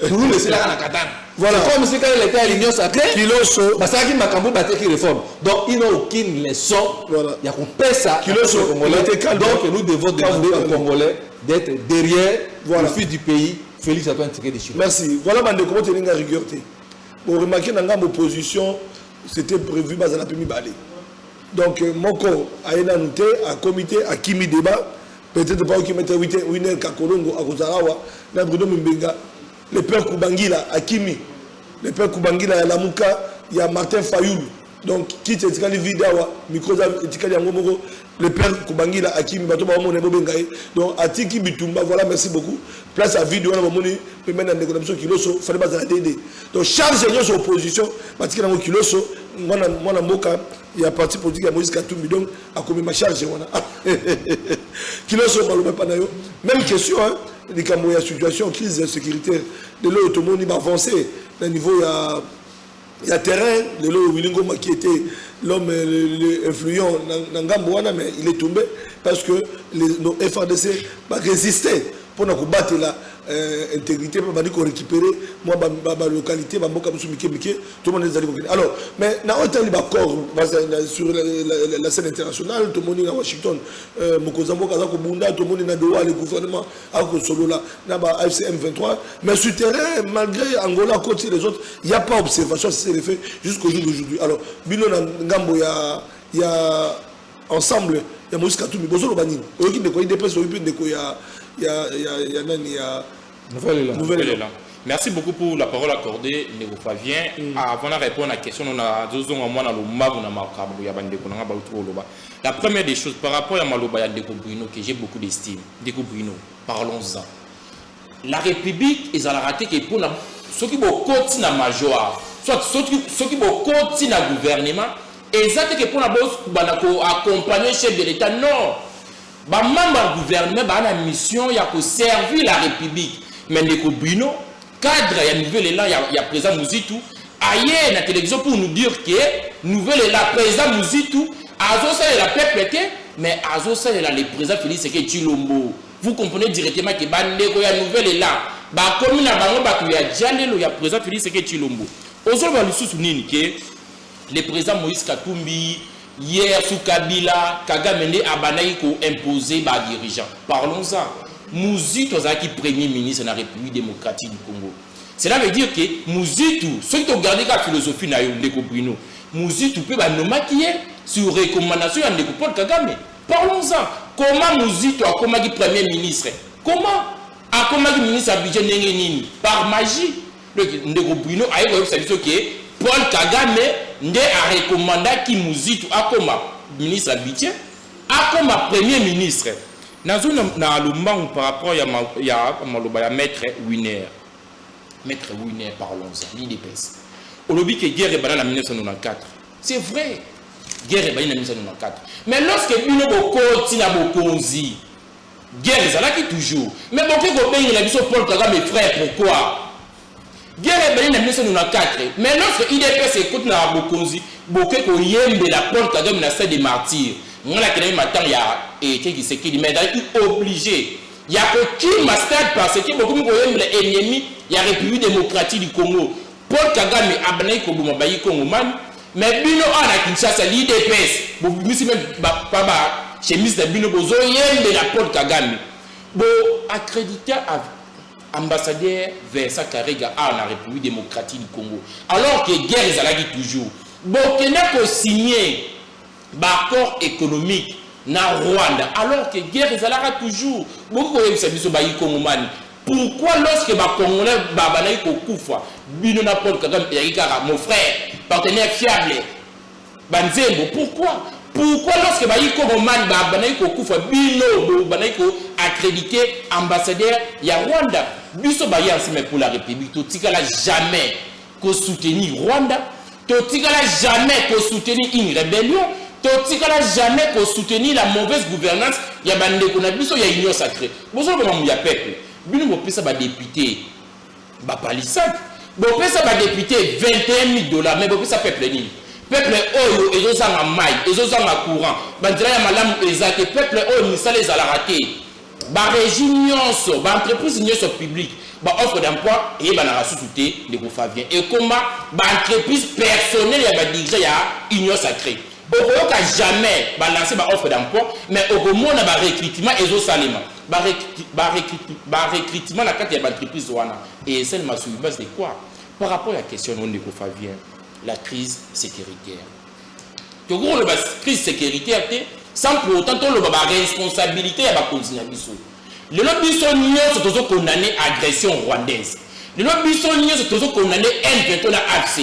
Kouloune c'est là à Katan. Voilà. C'est comme si quand il était à l'Union sacrée, c'est qui m'a qui réforme. Donc il n'a aucune leçon. Voilà. Il y a qu'on paie ça. Donc nous devons demander aux Congolais d'être derrière le fils du pays, Félix Antoine Tshisekedi Tshilombo. Merci. Voilà, comment tu as rigueur. Pour remarquer dans mon opposition, c'était prévu dans la première balai. Donc mon corps a noté, à comité, à Kimi débat, peut-être pas qui mettait Winner Kakolongo à Kozarawa, na Bruno Mbenga, le père Koubangila à Kimi, le père Koubangila à Lamouka, il y a Martin Fayoul. Donc qui est le vidéo, micro le père Koubangila à Kimi, bateau ba mon Bengaï. Donc à Tiki Bitumba, voilà, merci beaucoup. Place à vidéo na moni, puis maintenant des connexions kiloso, fallait pas aider. Donc charge de opposition, parce qu'il y a un kiloso, moi na moka, il y a parti politique à Moïse Katumbi, donc à combien ma charge kiloso baloma panayo. Même question, hein, les camoya situation crise sécuritaire de l'eau automobile va avancer au niveau il y a terrain de l'eau Wilingoma qui était l'homme influent dans Ngambouana, mais il est tombé parce que nos FADC va résister pour nous combattre la intégrité, pour nous récupérer la localité, tout le monde est allé. Alors, mais dans un accord sur la scène internationale, tout le monde est à Washington, Mokozambo, Kazakobunda, tout le monde est à Doha, le gouvernement a solo là, AFCM 23, mais sur le terrain, malgré Angola, côté les autres, il n'y a pas d'observation, c'est les faits jusqu'au jour d'aujourd'hui. Alors, Bino Ngambo, il y a ensemble, il y a Moïse Katumbi, Bozolo Banine, il y a Nouvelle élan. Merci beaucoup pour la parole accordée, Négo Fabien. Avant de répondre à la question, on a deux ans moins dans le Mabu na Makabu, ya bande ko nga ba utro loba. La première des choses par rapport à Maloba ya Ndeko Bruno que j'ai beaucoup d'estime. Ndeko Bruno, parlons-en. La République est à la raté que pour ceux qui bokoti na major, soit ceux qui bokoti na gouvernement, exact que pour la boss banako accompagner chef de l'État non. Ba membre du gouvernement ba na mission ya ko servir la République. Mais Ndeko Bruno cadre il y a nouvelle élan il y a président Muzitu ailleurs la télévision pour nous dire que nouvelle élan président Muzitu azo ça la peuple mais azo ça le président Félix Tshilombo. Vous comprenez directement que bandeko ya nouvelle élan ba comme na bango ba ku ya jalelo ya président Félix Tshilombo. Ozo ba lisusu nini que le président Moïse Katumbi hier sous Kabila Kagame ne abanayi ko imposer ba dirigeant. Parlons-en. Muzitu est premier ministre de la République démocratique du Congo. Cela veut dire que Muzitu, ceux qui ont gardé la philosophie de Ndeko Bruno, Muzitu peut nous maquiller sur recommandation de Ndeko Paul Kagame. Parlons-en. Comment Muzitu a comme premier ministre? Comment a comme ministre Abidjan Nengenini? Par magie. Ndeko Bruno a eu que Paul Kagame a recommandé que Muzitu a comme ministre Abidjan, a comme premier ministre. Dans le moment par rapport à Maître Winner, parlons-en, l'IDPS. On a dit que guerre est en 1994. C'est vrai, guerre est en 1994. Mais lorsque nous avons continué guerre est là qui toujours. Mais bon, il a dit Paul Kagame est frère, pourquoi? Guerre est en 1994. Mais lorsque l'IDPS écoute na Bokonzi, Boké ko yembe la Paul Kagame na salle des martyrs. On a créé maintenant il y a été qui s'est mais obligé. Il y a aucun master parce que beaucoup de ennemis il y a République démocratique du Congo. Paul Kagame a bané ko buma bayi Congo man mais bino ana Kinshasa l'IDPS bo misi même baba chemise de bino bozo yembe la Paul Kagame. Bo accrédité ambassadeur Vincent Karega à la République démocratique du Congo. Alors que guerre ezalaki toujours. Bo kena ko signer l'accord économique na Rwanda alors que guerre ezalaka toujours beaucoup de biso bayi Kongomani. Pourquoi lorsque ba Congolais babanayi ko kufa bino na Paul Kagame yakika mon frère partenaire fiable banzembo pourquoi lorsque bayi Kongomani babanayi ko kufa bino babanayi ko accrédité ambassadeur il y a Rwanda biso bayansi mais pour la République totikala jamais ko soutenir Rwanda totikala jamais ko soutenir une rébellion totikala jamais ko soutenir la mauvaise gouvernance ya bande ko na biso ya union sacrée bozo ba mu ya peuple bino bo pesa ba député ba palissade bo pesa ba député $21,000 mais bo pesa peuple ni peuple oyo ezozanga mai ezozanga courant bandira ya malamu ezate peuple oyo misala ezalaka te ba régime nyonso ba entreprise nyonso publique ba offre d'emploi et ba na rasusu te de ko Fabien et comment ba entreprise personnelle ya ba dirigeant ya union sacrée okoyoka jamais ba lancer ba offre d'emploi mais okomona ba recrutement ezosalema ba recrutement na kati ya ba entreprise wana et c'est ma sur base de quoi par rapport à la question de ko Fabien la crise sécuritaire. Tu vois, la crise sécuritaire, sans pour autant la responsabilité à la continuer. Le lobby sonnier, c'est toujours condamné à l'agression rwandaise. Le lobby sonnier, c'est toujours condamné à N23 à AFC.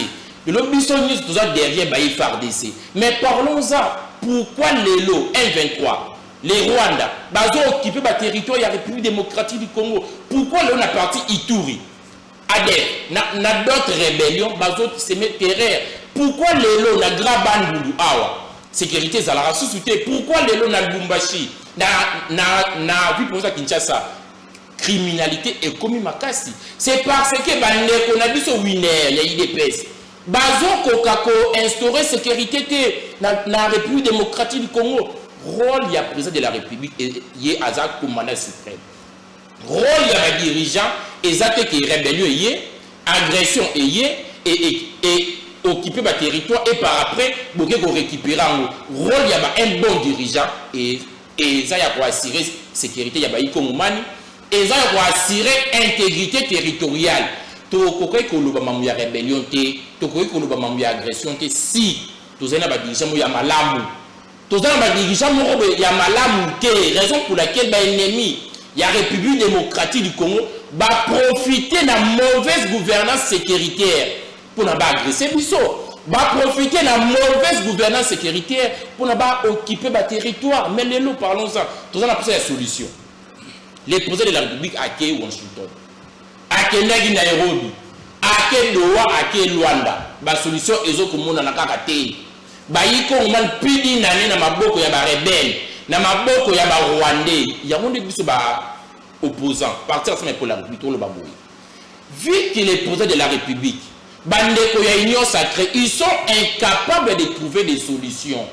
Le lobby sonnier, c'est toujours derrière FARDC. Mais parlons-en, pourquoi les lots N23, les Rwandais, ils ont occupé le territoire de la République démocratique du Congo? Pourquoi on a parti Ituri? Na d'autres rébellions, bazote se met terrain. Pourquoi les lots na Grabandulu awa sécurité zalara sous-souté? Pourquoi les lots na Lubumbashi na vu pour ça Kinshasa criminalité et commis makasi? C'est parce que bande qu'on a vu sur winner il y a IDPS. Bazo kokako instaurer sécurité na République démocratique du Congo. Rôle il y a président de la République et y a Azak commandant suprême. Rôle il y a dirigeant exact qui rébellion agression et occuper le territoire et par après pour récupérer un rôle il y a un bon dirigeant et ça y a pour assurer sécurité il y a Ikomumani et ça y a pour assurer intégrité territoriale to ko koloba mamu ya rébellion te to ko koloba mamu ya agression te si tozana ba dirigeant mo ya malamu tozana ba dirigeant mo ya malamu te raison pour laquelle ba ennemi il y a République démocratique du Congo va profiter de la mauvaise gouvernance sécuritaire pour ne pas agresser Bisso. Va profiter de la mauvaise gouvernance sécuritaire pour ne pas occuper le territoire. Mais les lots, parlons-en. Tout ça, on a posé la solution. Les présidents de la République à Washington, à Nairobi, à Doha, à Luanda. La solution est que nous avons raté. Bayiko man pidi nani na maboko ya ba rebelle. Na maboko ya ba Rwandais, il y a des opposants, partir ensemble pour la République, le baboué. Vu que les présidents de la République, bandeko ya union sacrée, ils sont incapables de trouver des solutions.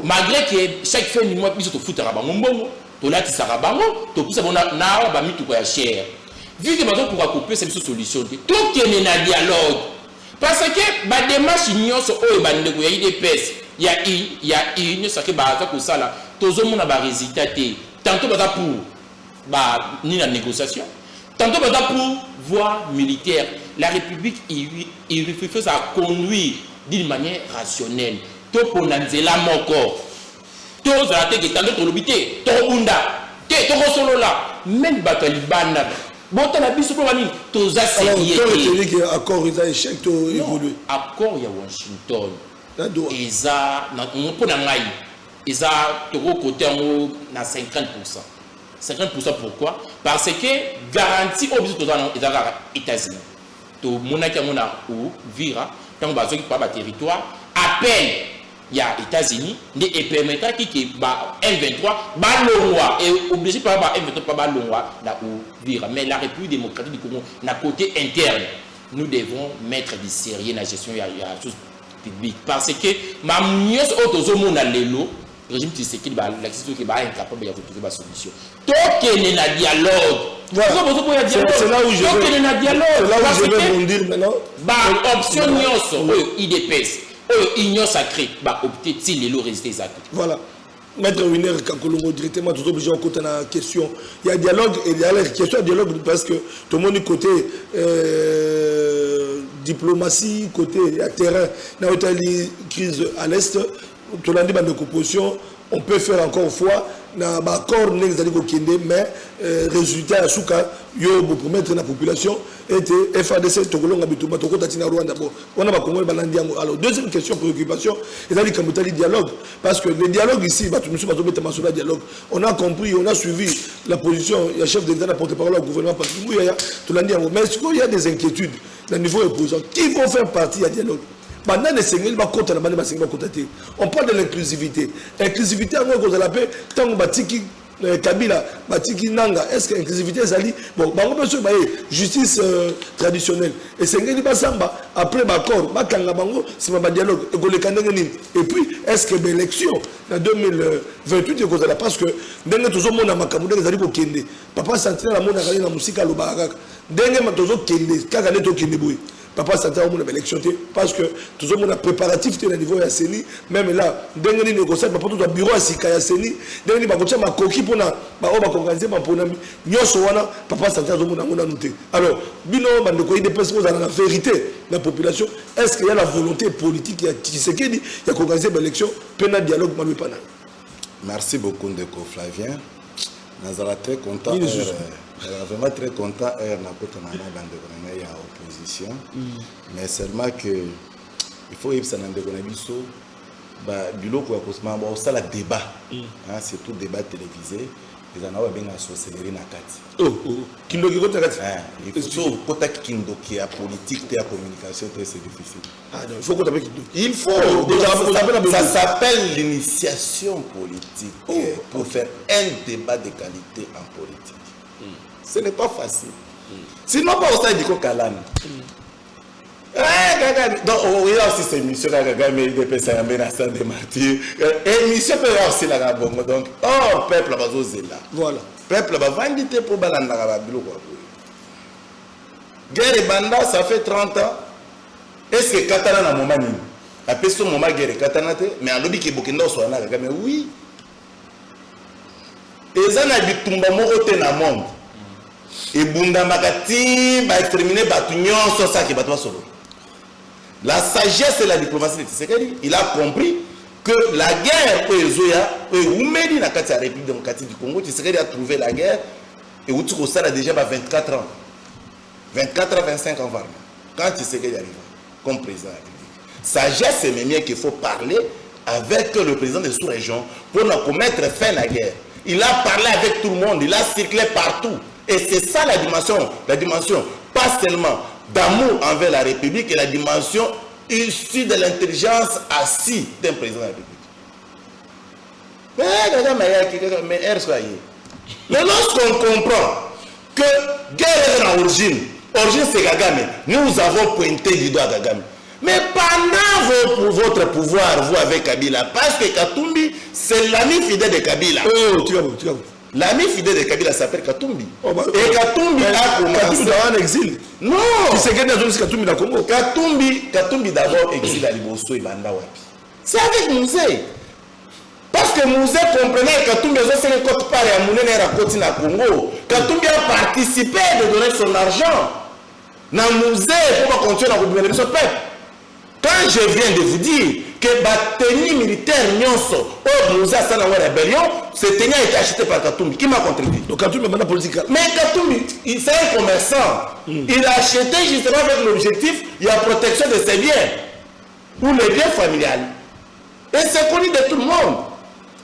Malgré que chaque fin du mois, ils se foutent à Rabango, to lati sarabango, to pousse bona na ba mitu ya cher. Vu que maintenant pour couper cette solution, tout qui est na dialogue. Parce que ba démarche union so o bandeko ya IDPS, il y a union sacrée ba za ko sala, tozo mona ba résultat té. Tantôt ba pour ni la négociation, tantôt pour voie militaire. La République il refuse à conduire d'une manière rationnelle. Tout pour Nanzela Moko, tout ça que tantôt pour l'obité, tout bunda, tout solo là, même Batalibana. Bon, tu as vu ce problème, tout ça c'est lié. Accord, il a échec, tout évolué. Accord, il y a Washington. Et ça, on peut n'aille. Et ça, tu as côté à 50%. 50% pourquoi? Parce que garantie au besoin des États-Unis. Tout le monde qui ou vira tant que pas le territoire appelle il y a États-Unis et permettra qui ba M23 ba longwa et obligé par ba M23 pas ba longwa là où vira mais la République démocratique du Congo na côté interne nous devons mettre du sérieux dans la gestion il y a chose publique parce que ma mieux auto mona lelo régime Tshisekedi ba la question qui ba incapable de trouver la solution tant qu'il y a dialogue. Voilà. C'est là où je vais rebondir maintenant. Option IDPS, union sacrée, opter si les lots résister exact. Voilà. Maître Winer Kakolongo, directement, tout obligé en côté la question. Il y a dialogue et il y a la question de dialogue parce que tout le monde est côté diplomatie, côté terrain. Dans la crise à l'Est, tout le monde est de composition. On peut faire encore une fois na accord ndenge ezali kokende mais résultat ya suka yo promettre na population était FADC tokolonga bitumba tokota tina Rwanda bon on a ba Congolais balandi yango. Alors deuxième question préoccupation ezali kamutali dialogue parce que le dialogue ici ba tumusu bazo mettre masolo dialogue on a compris on a suivi la position ya chef d'État na porte-parole au gouvernement parce que il y a tolandi yango mais est-ce qu'il y a des inquiétudes au niveau opposant qui vont faire partie à dialogue. On parle de l'inclusivité. Inclusivité, on a l'appelé tant que Kabila, Batiki Nanga. Est-ce que l'inclusivité est allée? Bon, on peut se justice traditionnelle. Et c'est ce Samba après l'accord, c'est un dialogue. Et puis, est-ce que l'élection en 2028 est causée parce que dès que tout le monde a Makamouda, les alliés au Kende, papa sentit la monde a gagné la musique à l'Obarak. Dès que tout le monde a Kende, Kagane to Kende Boui. Papa sentit la monde a élection parce que tout le monde a préparatif au niveau de Seni. Même là, dès que nous avons papa tout le bureau à Sika Seni, dès que nous avons ma coquille pour na, ma organiser ma pour na, nyosowana, papa sentit la monde a noté. Alors, bino bandeko il dépend de la vérité de la population. Est-ce qu'il y a la volonté politique qui se dit, il y a qu'organiser l'élection, pénal dialogue malou pana. Merci beaucoup Ndeko Flavien. Nous sommes très contents. Vraiment très content na kota na bandeko ya opposition. Mais seulement que il faut que ça n'en déconne biso ba biloko ya kosma ba osala débat. Hein, c'est tout débat télévisé. Les ana wa benga sorcellerie na kati. Kindo ki kota kati. Il faut kota kindo ki a politique et a communication très c'est difficile. Ah non, il faut kota kindo. Il faut ça s'appelle l'initiation politique pour faire un débat de qualité en politique. Ce n'est pas facile. Sinon, pas au stade du Kokalan. Donc, il y a aussi ces missions là, mais des personnes qui sont des martyrs. Et mission peut aussi la bonne. Donc, oh, peuple va oser là. Voilà. Peuple va vendre pour balan la rabilo quoi. Guerre et banda, ça fait 30 ans. Est-ce que Katana na moment ni? La personne moment guerre Katana te, mais en lobby qui bokenda soit là, mais oui. Et ça n'a bitumba moko te na monde. Et Bunda Makati va exterminer Batunion sur ça qui va toi solo. La sagesse et la diplomatie de Tshisekedi, il a compris que la guerre que Zoya, où Medi na kati la République démocratique du Congo, Tshisekedi a trouvé la guerre et où ça a déjà 24 ans. 24 à 25 ans vraiment. Quand Tshisekedi arrive comme président de la République. Sagesse et même qu'il faut parler avec le président de sous-région pour ne mettre fin à la guerre. Il a parlé avec tout le monde, il a circulé partout. Et c'est ça la dimension pas seulement d'amour envers la République, et la dimension issue de l'intelligence assise d'un président de la République. Mais lorsqu'on comprend que guerre est en origine c'est Kagame, nous avons pointé du doigt Kagame. Mais pendant votre pouvoir, vous avec Kabila, parce que Katumbi, c'est l'ami fidèle de Kabila. Oh, tu vas. L'ami fidèle de Kabila s'appelle Katumbi. Et Katumbi a commencé dans un exil. Non. Tu sais qu'il y a des Katumbi dans le Congo. Katumbi d'abord exil à Liboso et Banda Wapi. C'est avec Mouzé. Parce que Mouzé comprenait que Katumbi a fait côte part et a mouné à côté na Congo. Katumbi a participé de donner son argent. Dans Mouzé pour continuer à gouverner ce peuple. Quand je viens de vous dire que la tenue militaire Nyonso, Mouzé a la rébellion, cette tenue a été achetée par Katumbi. Qui m'a contredit? Donc Katumbi est maintenant politique. Mais Katumbi, c'est un commerçant. Il a acheté justement avec l'objectif, il y a protection de ses biens. Ou les biens familiales. Et c'est connu de tout le monde.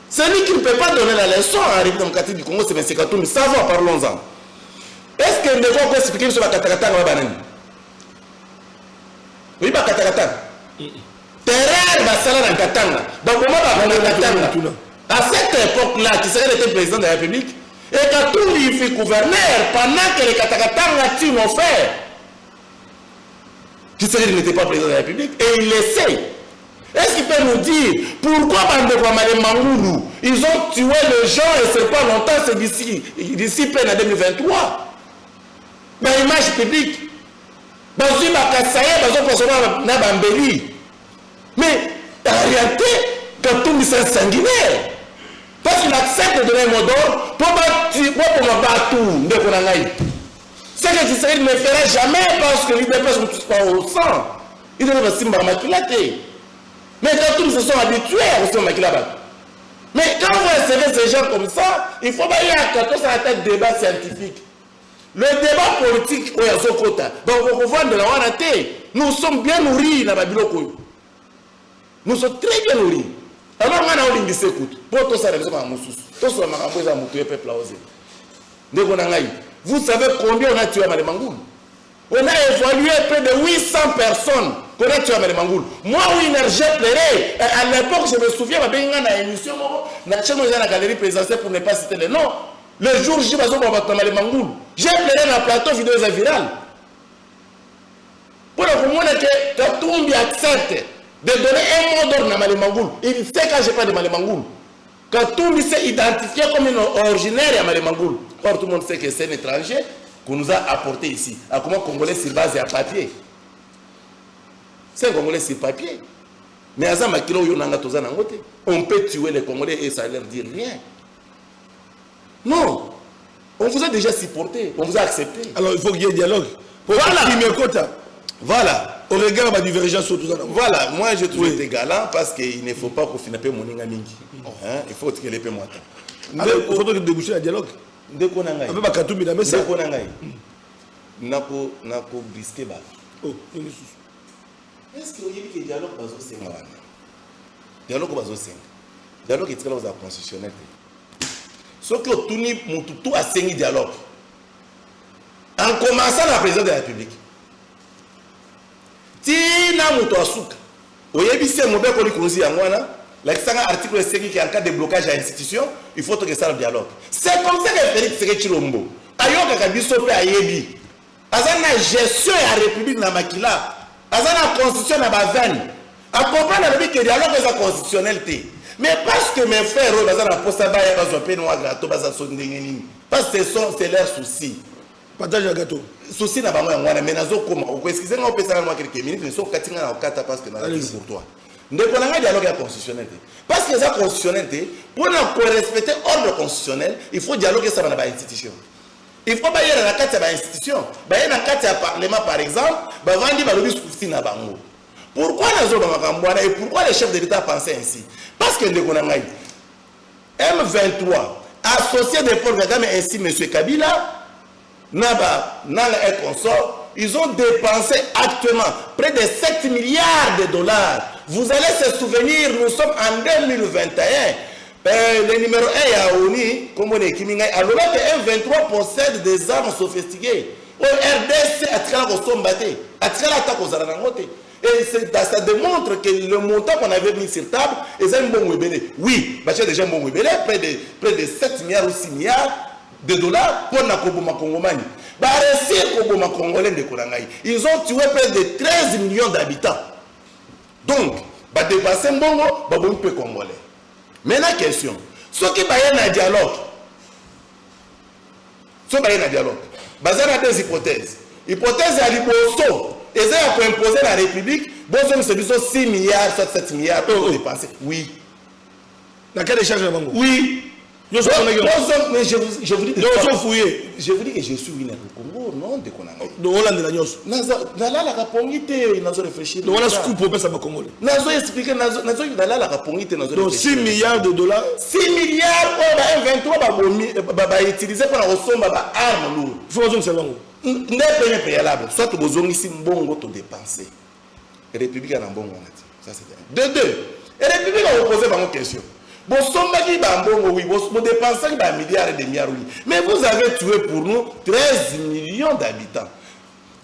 Celui qui ne peut pas donner la leçon à la République démocratique du Congo, c'est M. Katumbi. Savoir, parlons-en. Est-ce que nous devons expliquer sur la Katakatanga ou la banane? Oui, la Katakatanga. Terre va saler dans Katanga. Donc, comment va la Katanga? À cette époque-là, qui serait le président de la République, et Katumbi il fait gouverneur pendant que les Katakatanga tuent nos frères. Qui serait n'était pas président de la République, et il l'essaie. Est-ce qu'il peut nous dire pourquoi Bandeko Mangourou, ils ont tué les gens et c'est pas longtemps, c'est d'ici peine à 2023? Dans l'image publique. Bazui Bakasaye, Bazo Posoma Nabambeli. Mais en réalité, Katumbi c'est un sanguinaire. Parce qu'il accepte de donner un mot d'ordre pour battre tout. C'est que Tshisekedi ne ferait jamais parce que l'IDPS ne touche pas au sang. Il devrait se maquiller. Mais quand tous se sont habitués à se maquiller. Mais quand vous recevez ces gens comme ça, il faut pas y avoir un débat scientifique. Le débat politique, nous sommes bien nourris dans la Babiloko. Nous sommes très bien nourris. Alors, on a dit écoute, pour tout ça, vous savez combien on a tué à Malémangoul? On a évalué près de 800 personnes qu'on a tué à Malémangoul. Moi, oui, j'ai pleuré. À l'époque, je me souviens, je suis dans l'émission, je suis dans la galerie présidentielle pour ne pas citer les noms. Le jour où je suis dans Malémangoul, j'ai pleuré dans le plateau vidéo viral. Pour le moment, que Katumbi accepte de donner un mot d'ordre à Malémangoul. Il sait que je n'ai pas de Malémangoul. Katumbi s'est identifié comme une originaire à Malémangoul. Or, tout le monde sait que c'est un étranger qu'on nous a apporté ici. À comment Congolais sur base à papier. C'est un Congolais sur papier. Mais à on peut tuer les Congolais et ça leur dit rien. Non. On vous a déjà supporté, on vous a accepté. Alors il faut qu'il y ait dialogue. Voilà. Voilà. Au regard de la divergence sur tout ça. Voilà. Moi j'ai toujours été galant parce qu'il ne faut pas qu'on finisse mon mingi. Il faut que les paie moi. Alors il faut que déboucher le dialogue. Dès qu'on a gagné. Avec Katumbi dans ça. Dès qu'on a gagné. Nako brisqué bas. Oh. Est-ce que vous avez dit que le dialogue bazo senga wana? Dialogue bazo senga. Dialogue est très constitutionnel. Ce que Tuni Mututu a signé dialogue. En commençant la présidence de la République. Tina Mutu Asuka. Oyebise Mobé Koli Konzi Yangwana. L'article 5 qui est en cas de blocage à l'institution, il faut que ça le dialogue. C'est comme ça que Félix Tshisekedi Tshilombo. Ayoka Kabiso pe ayebi. Azana gestion à la République na makila. Azana constitution na bavani. A comprendre la République que dialogue est constitutionnalité. Mais parce que mes frères, parce que c'est leur souci. Partage le gâteau. Souci n'a pas moi, mais excusez-moi, on peut savoir quelques minutes, mais sauf que tu as parce que c'est pour toi. Nous avons un dialogue à constitutionnalité. Parce que la constitutionnalité, pour respecter l'ordre constitutionnel, il faut dialoguer ça dans l'institution. Il faut pas y aller dans la carte de l'institution. Il y a dans la carte du Parlement, par exemple, il va dire que souci n'a pas moi. Pourquoi et pourquoi les chefs de l'État pensaient ainsi? Parce que M23, associé de Paul Kagame ainsi M. Kabila, Naba, Nala et consort, ils ont dépensé actuellement près de 7 milliards de dollars. Vous allez se souvenir, nous sommes en 2021. Le numéro 1 est Oni, comme on est Kiminga, alors que M23 possède des armes sophistiquées. Au RDC, à Tkala Kosombate, à Tkala Takozaranamote. Et ça démontre que le montant qu'on avait mis sur table est un bon webélé. Oui, c'est déjà un bon webélé, près de 7 milliards ou 6 milliards de dollars pour la Koboma Congomani. Ils ont tué près de 13 millions d'habitants. Donc, ils dépasser un bon Congolais. Maintenant, question. Ce qui est un dialogue, il y a deux hypothèses. Hypothèse à l'Iboso. Et ça a imposé la République, c'est 6 milliards, soit 7 milliards pour dépenser. Oui. Dans quel échange? Oui. Mais je vous dis que je vous dis que je suis venu au Congo, non, de Konanga. De Hollande de la Nyos. Nala la rapongité, nazo réfléchir. On a scoop pour ça Congolais. Nazo expliquer nazo nala la rapongité, nazo donc 6 milliards de dollars. 6 milliards on va 23 ba utiliser pour la ressource ba arme lourde. Faut que c'est bon. N'est préalable. Soit tu besoin ici mbongo to dépenser. République en mbongo ça c'est de deux. Et République a posé une question. Bon, sommaki bambongo oui, bon dépenser ba milliards et des milliards oui. Mais vous avez tué pour nous 13 millions d'habitants.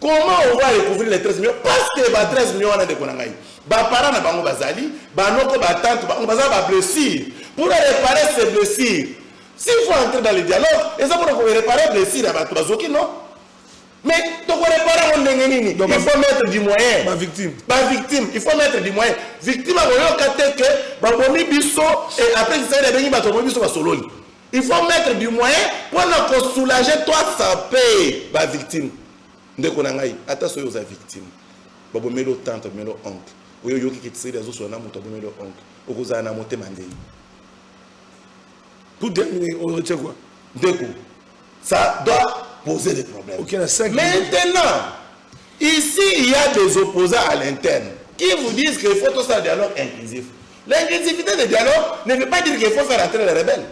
Comment on va recouvrir les 13 millions? Parce que les 13 millions on a des konangai. Ba parents na bango bazali, ba noko ba tante ba baza ba blessure. Pour réparer ces blessures, s'il faut entrer dans le dialogue, et ça pour réparer les blessures à Batubazoki non? Mais donc on réparer il faut mettre du moyen. Ma victime. Il faut mettre du moyen. Victime a que babomi biso et après ça les bengi bato biso ba sololi. Il faut mettre du moyen pour nous soulager toi ça paye ba victime. Ndeko na ngai ata so yo za victime. Babomelo tante melo oncle. Oyo yoki kitse les autres na moto bomelo oncle. Okoza na moté mandei. Pour terminer, on retient quoi? Ndeko. Ça doit poser des problèmes. Okay, maintenant, ici, il y a des opposants à l'interne qui vous disent qu'il faut tout ça dialogue inclusif. L'inclusivité de dialogue ne veut pas dire qu'il faut faire entrer les rebelles.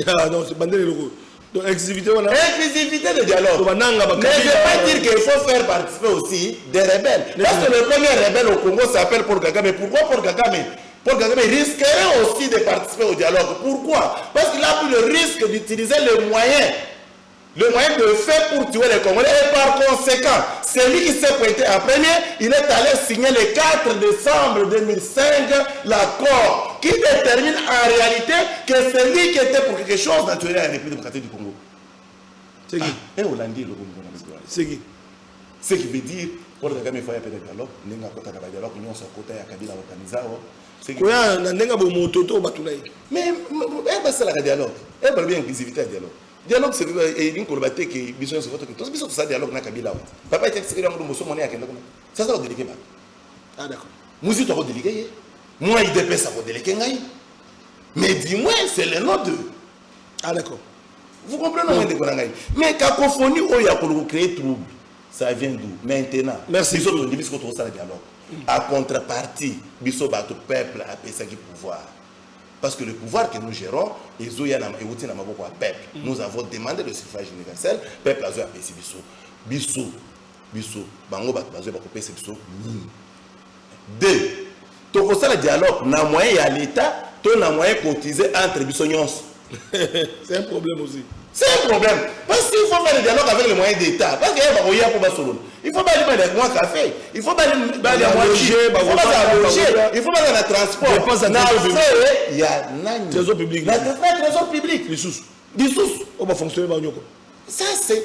Ah non, c'est pas le logo. Donc, inclusivité, voilà. Inclusivité de dialogue ne veut pas dire qu'il faut faire participer aussi des rebelles. Parce que le premier rebelle au Congo s'appelle Paul Kagame. Pourquoi Paul Kagame? Paul Kagame risquerait aussi de participer au dialogue. Pourquoi? Parce qu'il a pris le risque d'utiliser le moyen de fait pour tuer les Congolais. Et par conséquent, celui qui s'est pointé en premier, il est allé signer le 4 décembre 2005 l'accord qui détermine en réalité que celui qui était pour quelque chose n'a tué la République démocratique du Congo. C'est qui? Et Hollandais, le Congo. C'est qui? Ce qui veut dire, pour Kagame, il faut y avoir des dialogues. Il n'y a pas de dialogue, nous sommes côté à Kabila organisé. Mais c'est la dialogue. Elle va bien inclusivité à dialogue. Dialogue, c'est une collaboration qui est besoin de ce que tout ça dialogue n'a Kabila. Papa était secrétaire de l'homme, mon est à Kendall. Ça, ça va déléguer. Ah, d'accord. Moi, je dois déléguer. Moi, il dépêche à déléguer. Mais dis-moi, c'est le nom de. Ah, d'accord. Vous comprenez de quoi? Mais cacophonie, où il y a pour créer trouble, ça vient d'où? Maintenant, merci. Nous autres, nous avons ça le dialogue. À contrepartie, nous avons le peuple à payer ce pouvoir. Parce que le pouvoir que nous gérons, nous avons demandé le suffrage universel, le peuple a payé Bissou. Bango a payé Bissou. Deux, tu as le dialogue, na moyen à l'État, tu as moyen cotiser entre Bissou. C'est un problème aussi. C'est un problème. Parce qu'il faut faire le dialogue avec les moyens d'État. Parce qu'il y a des moyens pour Bassolon. Il faut pas aller dans le café. Il faut pas aller dans le loger. Il faut pas aller dans le transport. Il y a un trésor public. Trésor public. Les sous. On va fonctionner. Ça, c'est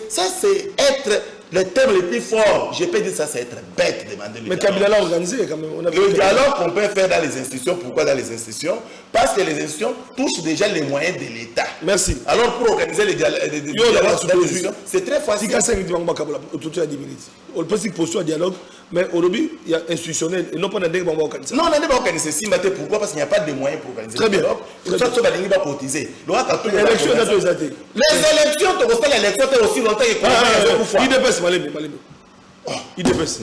être le terme le plus fort. Je peux dire ça, c'est être bête de demander le mais Kabila l'a organisé quand même. Le dialogue qu'on peut faire dans les institutions. Pourquoi dans les institutions? Parce que les institutions touchent déjà les moyens de l'État. Merci. Alors pour organiser les dialogues c'est très facile. Si quelqu'un dit tout à 10 minutes, on peut se poser un dialogue, mais au lobby, il y a institutionnel et non pas dans des organisations. Non, on n'a pas organisé. Pourquoi? Parce qu'il n'y a pas de moyens pour organiser. Très bien. Tout ça, va cotiser. Les élections, les élections, tu reçois l'élection aussi longtemps que il dépasse, il dépasse.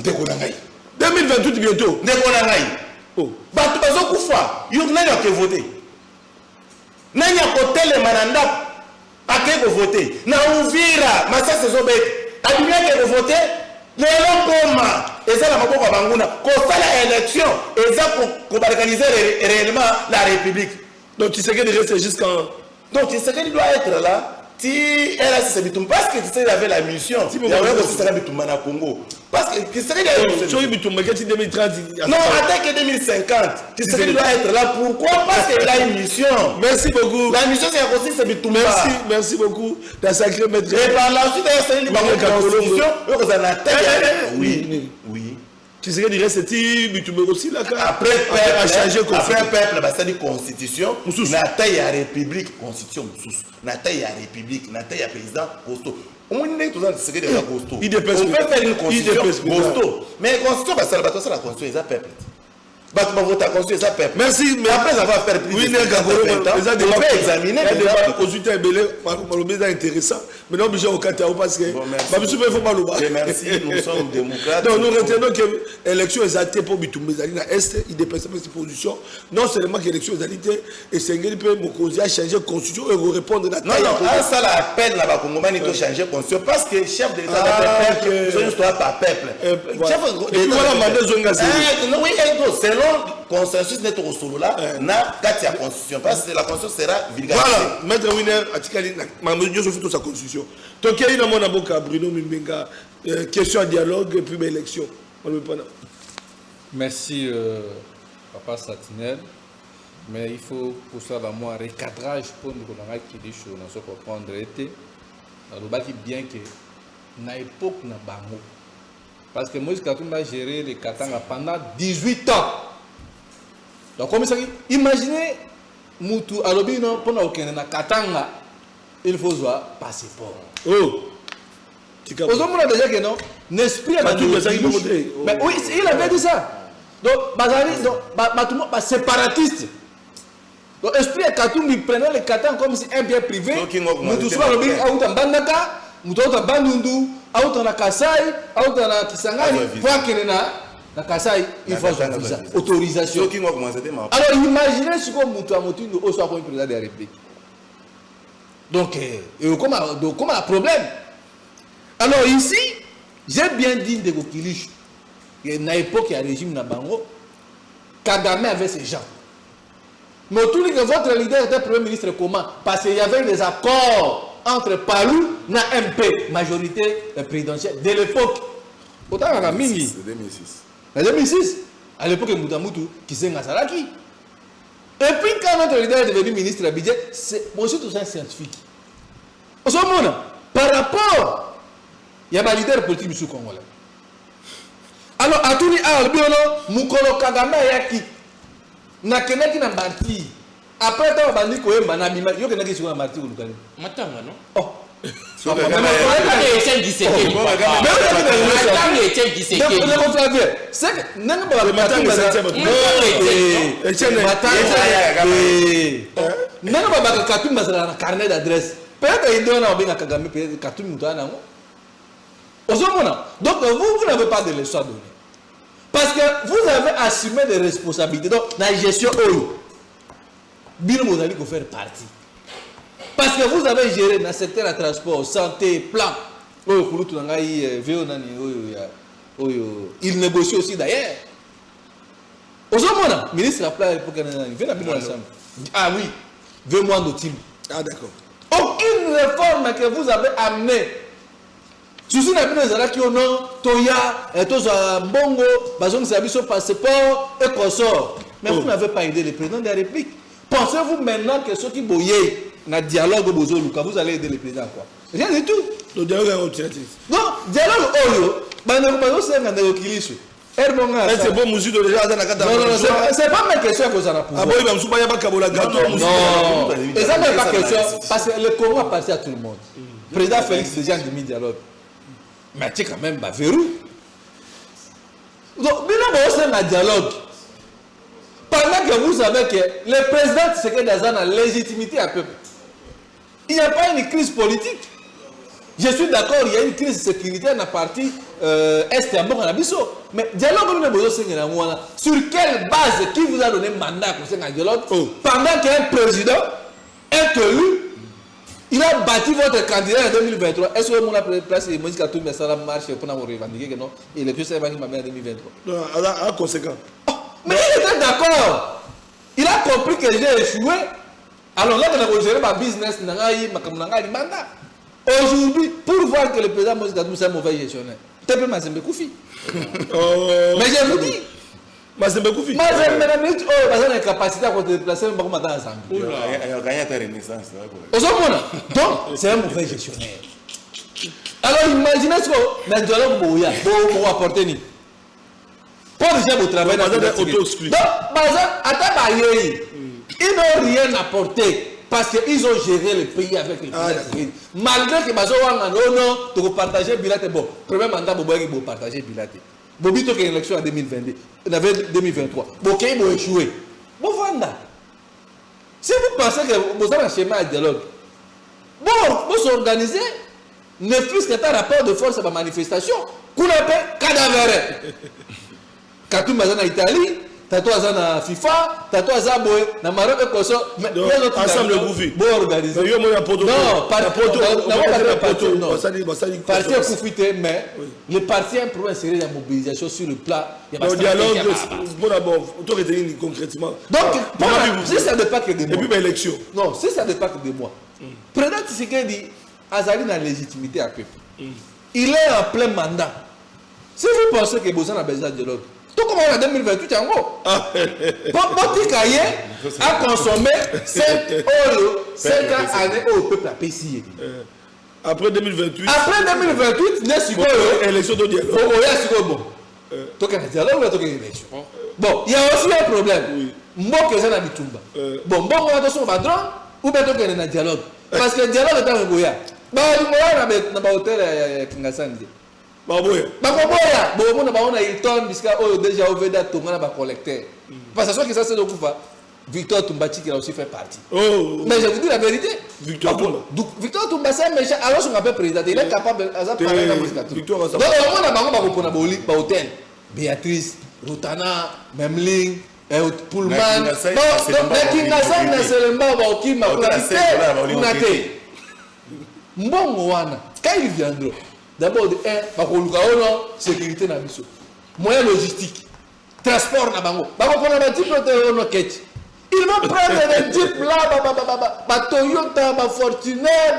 2028 bientôt. Oh. Bato bazo kufa, yo nani a voté. Nani a voté le mananda a que voter. Na Uvira, massa sezobek. Adimia que voter. Les Longoma, et ça la maboko banguna. Quand la élection, et ça pour organiser réellement la République. Donc tu sais que déjà c'est jusqu'en. Donc tu sais qu'il doit être là. Si elle a ses bitoum, parce que tu sais, il avait la mission. Il y avait aussi sa bitoum à Congo. Parce que tu sais qu'il a 2030. Non, attends que 2050. Tu sais qu'il doit être là. Pourquoi? Parce qu'il a une mission. Merci beaucoup. La mission, c'est aussi ses bitoum. Merci beaucoup. La sacrée maîtresse. Et par la suite, il y a une constitution. Oui. Tu sais qu'il reste aussi là. Après peuple, c'est une constitution. Na taille à république, constitution. Na taille à république, na taille à président, costaud. On est tous dans ce que déjà costaud. On peut faire une constitution costaud. Mais la constitution, c'est la constitution, c'est le peuple. Merci, mais après avoir fait plus de 20 ans, on peut examiner le débat consulté intéressant. Mais non, obligé au Katao parce que merci, nous sommes démocrates. Donc nous retenons que l'élection est actée pour Bitoumbe Zalina Est, il dépasse ses positions. Non seulement que l'élection est actée, et Senghel peut changer la constitution et vous répondre à la taille. Non, ça l'appelle là-bas, Congomani, il faut changer la constitution parce que chef de l'État de peuple, ils sont par peuple. Et puis voilà, Mandé Zonga oui, selon consensus net au solo là, na katia constitution parce que la constitution sera vulgarisée. Voilà, maître Winner Atikali, Mamadou Diop fait sa constitution. Donc il y a une amende à Boka, Bruno Mimbenga, question à dialogue et puis élection. Merci Papa Satinel, mais il faut pour ça vraiment un recadrage pour nous qui dit choses dans ce qu'on prendre été. Alors bien que na époque na bango. Parce que Moïse Katumba a géré les Katanga pendant 18 ans. Donc, comme ça, imaginez, Moutou Alobino, pendant aucun Katanga, il faut voir passeport. Oh! Aux hommes, on a déjà que non, l'esprit a dit mais oui, il avait dit ça. Donc, Bazari, séparatiste. Donc, l'esprit à Katumba, il prenait les Katanga comme si un bien privé. Moutou Alobino, Aoutan Bandaka, Moutou Bandundu. Aouta na Kasai, aouta na Kisangani, pour qu'il na Na Kassai, il faut son visa, autorisation. Alors imaginez ce qu'on moutou à moutou au soit comme président de la République. Donc, comme un problème. Alors ici, j'ai bien dit de Gokilish, à l'époque, il y a un régime Nabango, Kagame avait ces gens. Mais tout le monde, votre leader était Premier ministre comment? Parce qu'il y avait des accords entre Palou et MP, majorité présidentielle de l'époque. Autant à Mingi. C'est 2006. En 2006, à l'époque, Moutamutu, qui s'est Ngasaraki. Et puis, quand notre leader est devenu ministre de budget, c'est aussi tout ça un scientifique. Au moment, par rapport, il y a un leader politique du Sous-Congolais. Alors, à tout le monde, Moukolo Kagame Yaki. Nakenaki na marti. Après tant bandi ko yemba na bima yo kenaki sur marti ko lukali. Matanga non? Oh. So Mais c'est que nanga ba le matin nanga ba Katumbi bazala na carnet d'adresse. Peut-être il donne na Kagame peut-être Katumbi mutana ngo. Ozomona. Donc vous n'avez pas de leçon à donner. Parce que vous avez assumé des responsabilités. Donc, dans la gestion, vous allez faire partie. Parce que vous avez géré dans le secteur de transport, santé, plan. Il négocie aussi d'ailleurs. Aujourd'hui, le ministre a plan pour ah oui, 20 mois de team. Ah d'accord. Aucune réforme que vous avez amenée. Si vous avez des gens qui ont Toya, Toza Bongo, Bazon Sabiso passeport et consort. Mais vous n'avez pas aidé le président de la République. Pensez-vous maintenant que ceux qui boyaient dans le dialogue au Bozo Luka, vous allez aider le président quoi? Rien du tout. Le dialogue est objectif. Non, dialogue Oyo, c'est un dialogue. C'est bon, monsieur de déjà dans la carte. Non, c'est pas ma question que ça n'a pas. Ah bon, il va me souper, il va me gâteau. Non, et ça n'est pas question. Parce que le Congo appartient à tout le monde. Le président Félix déjà demi dialogue. Mais tu es quand même verrou. Donc, c'est un dialogue. Pendant que vous savez que le président Tshisekedi a la légitimité à peu. Il n'y a pas une crise politique. Je suis d'accord, il y a une crise sécuritaire dans la partie Est et Ambo-Kanabiso. Mais dialogue, sur quelle base qui vous a donné mandat pour ce dialogue pendant qu'un président est élu? Il a bâti votre candidat en 2023. Est-ce que vous avez placé Moïse Katumbi à la marche pour nous revendiquer que non? Et le président va en 2023. Non, à conséquent. Mais il était d'accord. Il a compris que j'ai échoué. Alors là, on a géré ma business, mandat. Aujourd'hui, pour voir que le président Moïse Katumbi est un mauvais gestionnaire, tu peux m'assembler Koufi. Mais je vous dis. Mazembe Koufi. Mazembe na minute a une capacité à se déplacer même pas dans la Zambie. Il a gagné ta renaissance. Donc, c'est un mauvais gestionnaire. Alors, imaginez ce que dans le dialogue, vous apportez ni. Pour déjà vous travailler dans le auto-exclu. Donc, ils n'ont rien apporté parce qu'ils ont géré le pays avec le pays. Malgré que vous partagez le bilan, bon, premier mandat, vous partagez le bilan. Bobi toque élection en 2022, 2023. Boké a échoué. Bon voilà. Si vous pensez que vous avez un schéma de dialogue, bon, vous s'organisez, ne fût-ce qu'un rapport de force à la manifestation, qu'on appelle cadavre. Katumbi en Italie, Tato en FIFA, Tato en Maroc et Koso, mais ensemble le gouvernement. Bon organisé. Non, pas parti à Koufité, mais le parti a un problème sérieux de mobilisation sur le plan. Le dialogue, bon d'abord, autant que concrètement. Donc, si ça ne dépend que de moi. Et puis l'élection. Non, si ça ne dépend que de moi. Président Tshisekedi Azali n'a légitimité à peuple. Il est en plein mandat. Si vous pensez que Bozan a besoin de dialogue, tout comme en 2028, en gros. Votre cahier a consommé 5 années au peuple à PCI. Après 2028. Après 2028, n'est-ce pas élection de dialogue. Bon. Donc, un dialogue ou une élection. Bon, il y a aussi un problème. Moi, que j'ai un bitumba. Bon, on va sur le drone ou bien qu'il y a un dialogue. Parce que le dialogue est dans le Goya. Bah, il y a un hôtel à Kingasandi. Baboya, on a Hilton, puisqu'il a déjà ouvert tout le monde collecteur. Parce que ça, c'est le coup. Victor Tumbati qui a aussi fait partie. Mais je vous dis la vérité. Victor Tumbati, c'est un méchant. Alors, on appelle président. Il est capable de parler dans la musique. Donc, on a un hôtel. Béatrice. Rutana, Memling, Pullman. Mais Kingasai na Selemba Baokima, Kunate. Mbongo wana, quand ils viendront, d'abord, sécurité na biso. Moyen logistique, transport na bango. Bango pour la type de quête. Ils vont prendre des types là, Toyota, Fortuner,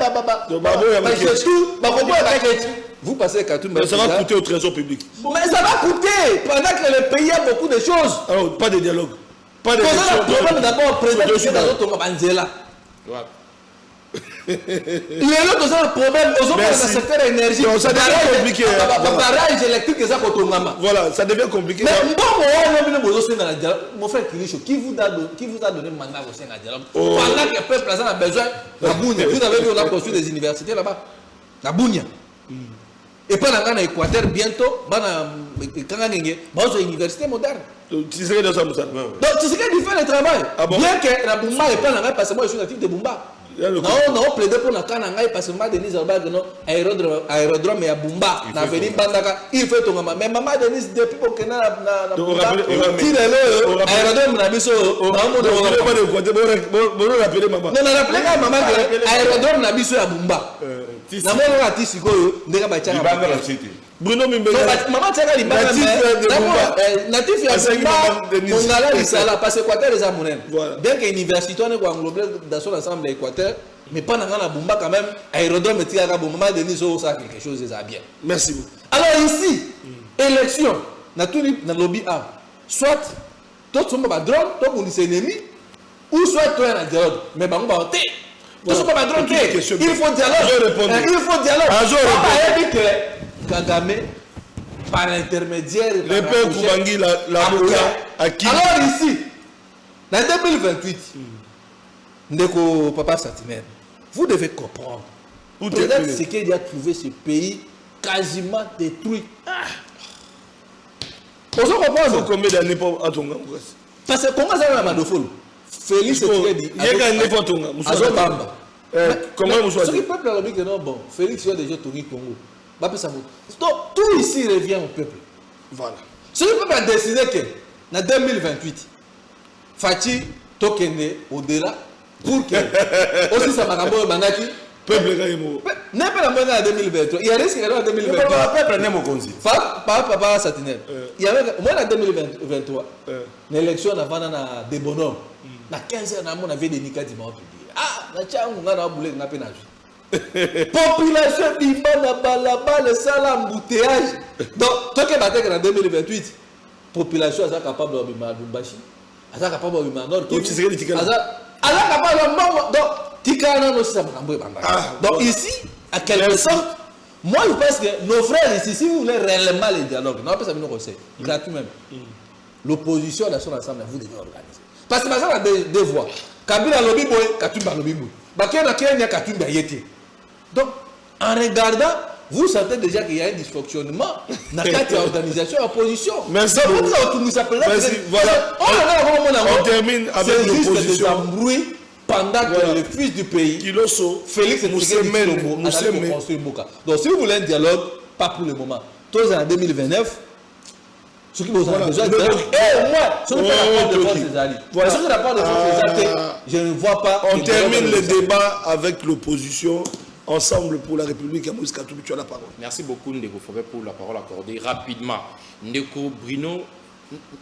vous passez Katoum. Mais ça va coûter au trésor public. Mais ça va coûter pendant que le pays a beaucoup de choses. Alors, pas de dialogue. Pas de problème d'abord, président dans notre Manzela. Les autres ont un problème, ils ont dans le secteur énergie. Ça devient compliqué. Barrage électrique, ça voilà, ça devient compliqué. Mais mon frère Kilicho, qui vous a donné mandat au sein de dialogue? Pendant que le peuple a besoin de Bounia. Vous avez vu, on a construit des universités là-bas. La Bounia. Et pendant qu'on a Équateur, bientôt, on a une université moderne. Donc, tu sais que dans ça, donc, tu sais qu'il fait le travail. Bien que la Bumba n'est pas là, parce que moi, je suis natif de Bumba. Non, plaidé pour la Kanangaï parce que moi, Denis Albag, non, aérodrome et à Bumba, n'a venu Bandaka, il fait ton maman. Mais maman Denis, depuis pour que na Bumba, il est là, aérodrome n'a biso, non, maman, aérodrome n'a biso à Bumba. Na mwana na tisiko ndeka bachanga Bruno Mimbele maman tshaka libanga natif ya Bumba ngala lisala parce que Équateur les amonen bien que université on est englober dans son ensemble Équateur mais pas dans la Bumba quand même aérodrome tika Bumba Denis ça quelque chose ça bien. Merci beaucoup. Alors ici élection na tout na lobby A soit tout son ba drone tout on est ennemi ou soit toi na dialogue mais bango ba té. Il faut dialogue. Il faut dialogue. Kagame, par l'intermédiaire le peuple Koubangi, l'avocat, à qui? Alors ici, en 2028, Ndeko Papa Satiner, vous devez comprendre. Peut-être ce qu'il a trouvé ce pays quasiment détruit. Vous comprenez? Combien d'années pour Atonga? Parce que comment ça va Mandofolo? Félix Tshisekedi. Il y a gagné pour Atonga. Comment vous choisissez? Ce qui peuple a dit que non, bon, Félix a déjà tourné Congo. Donc, tout ici revient au peuple. Voilà. Ce peuple a décidé que, en 2028, Fati Tokende au-delà, pour que, aussi ça m'a ramené Manaki, peuple Gaïmo. N'est pas la monnaie en 2023. Il y a risque en 2023. Le peuple n'est pas connu. Papa Satiner. Il y avait, au moins en 2023, l'élection avant na des bonhommes. Na 15 ans, on avait des nicats du monde. Ah, na tchangu, on a boulé, on a pénage. Population bimba balaba le salam embouteillage. Donc, toi qui battez en 2028, population est capable de bimba Lumbashi, est capable de bimba Nord. Donc, tu sais que tu es capable de donc, Tikana aussi ça donc ici, à quelque sorte, moi je pense que nos frères ici, si vous voulez réellement les dialogues, non pas ça nous conseille, gratuit même. L'opposition dans son ensemble, vous devez organiser. Parce que ça a deux voix. Kabila lobby boy, Katumba lobby boy. Bakena Kenya Katumba yeti. Donc, en regardant, vous sentez déjà qu'il y a un dysfonctionnement dans l'organisation et l'opposition. Merci. Merci. Voilà. On termine avec l'opposition. Pendant que le fils du pays, Félix Tshisekedi construit Mboka. Donc, si vous voulez un dialogue, pas pour le moment. Tous en 2029, ce qui vous a besoin de dialogue. Et moi, ce qui rapport de force des alliés. Ce qui rapport de force des alliés, je ne vois pas. On termine le débat avec l'opposition. Ensemble pour la République, Moïse Katumbi, tu as la parole. Merci beaucoup, Ndeko Fobé, pour la parole accordée rapidement. Ndeko Bruno,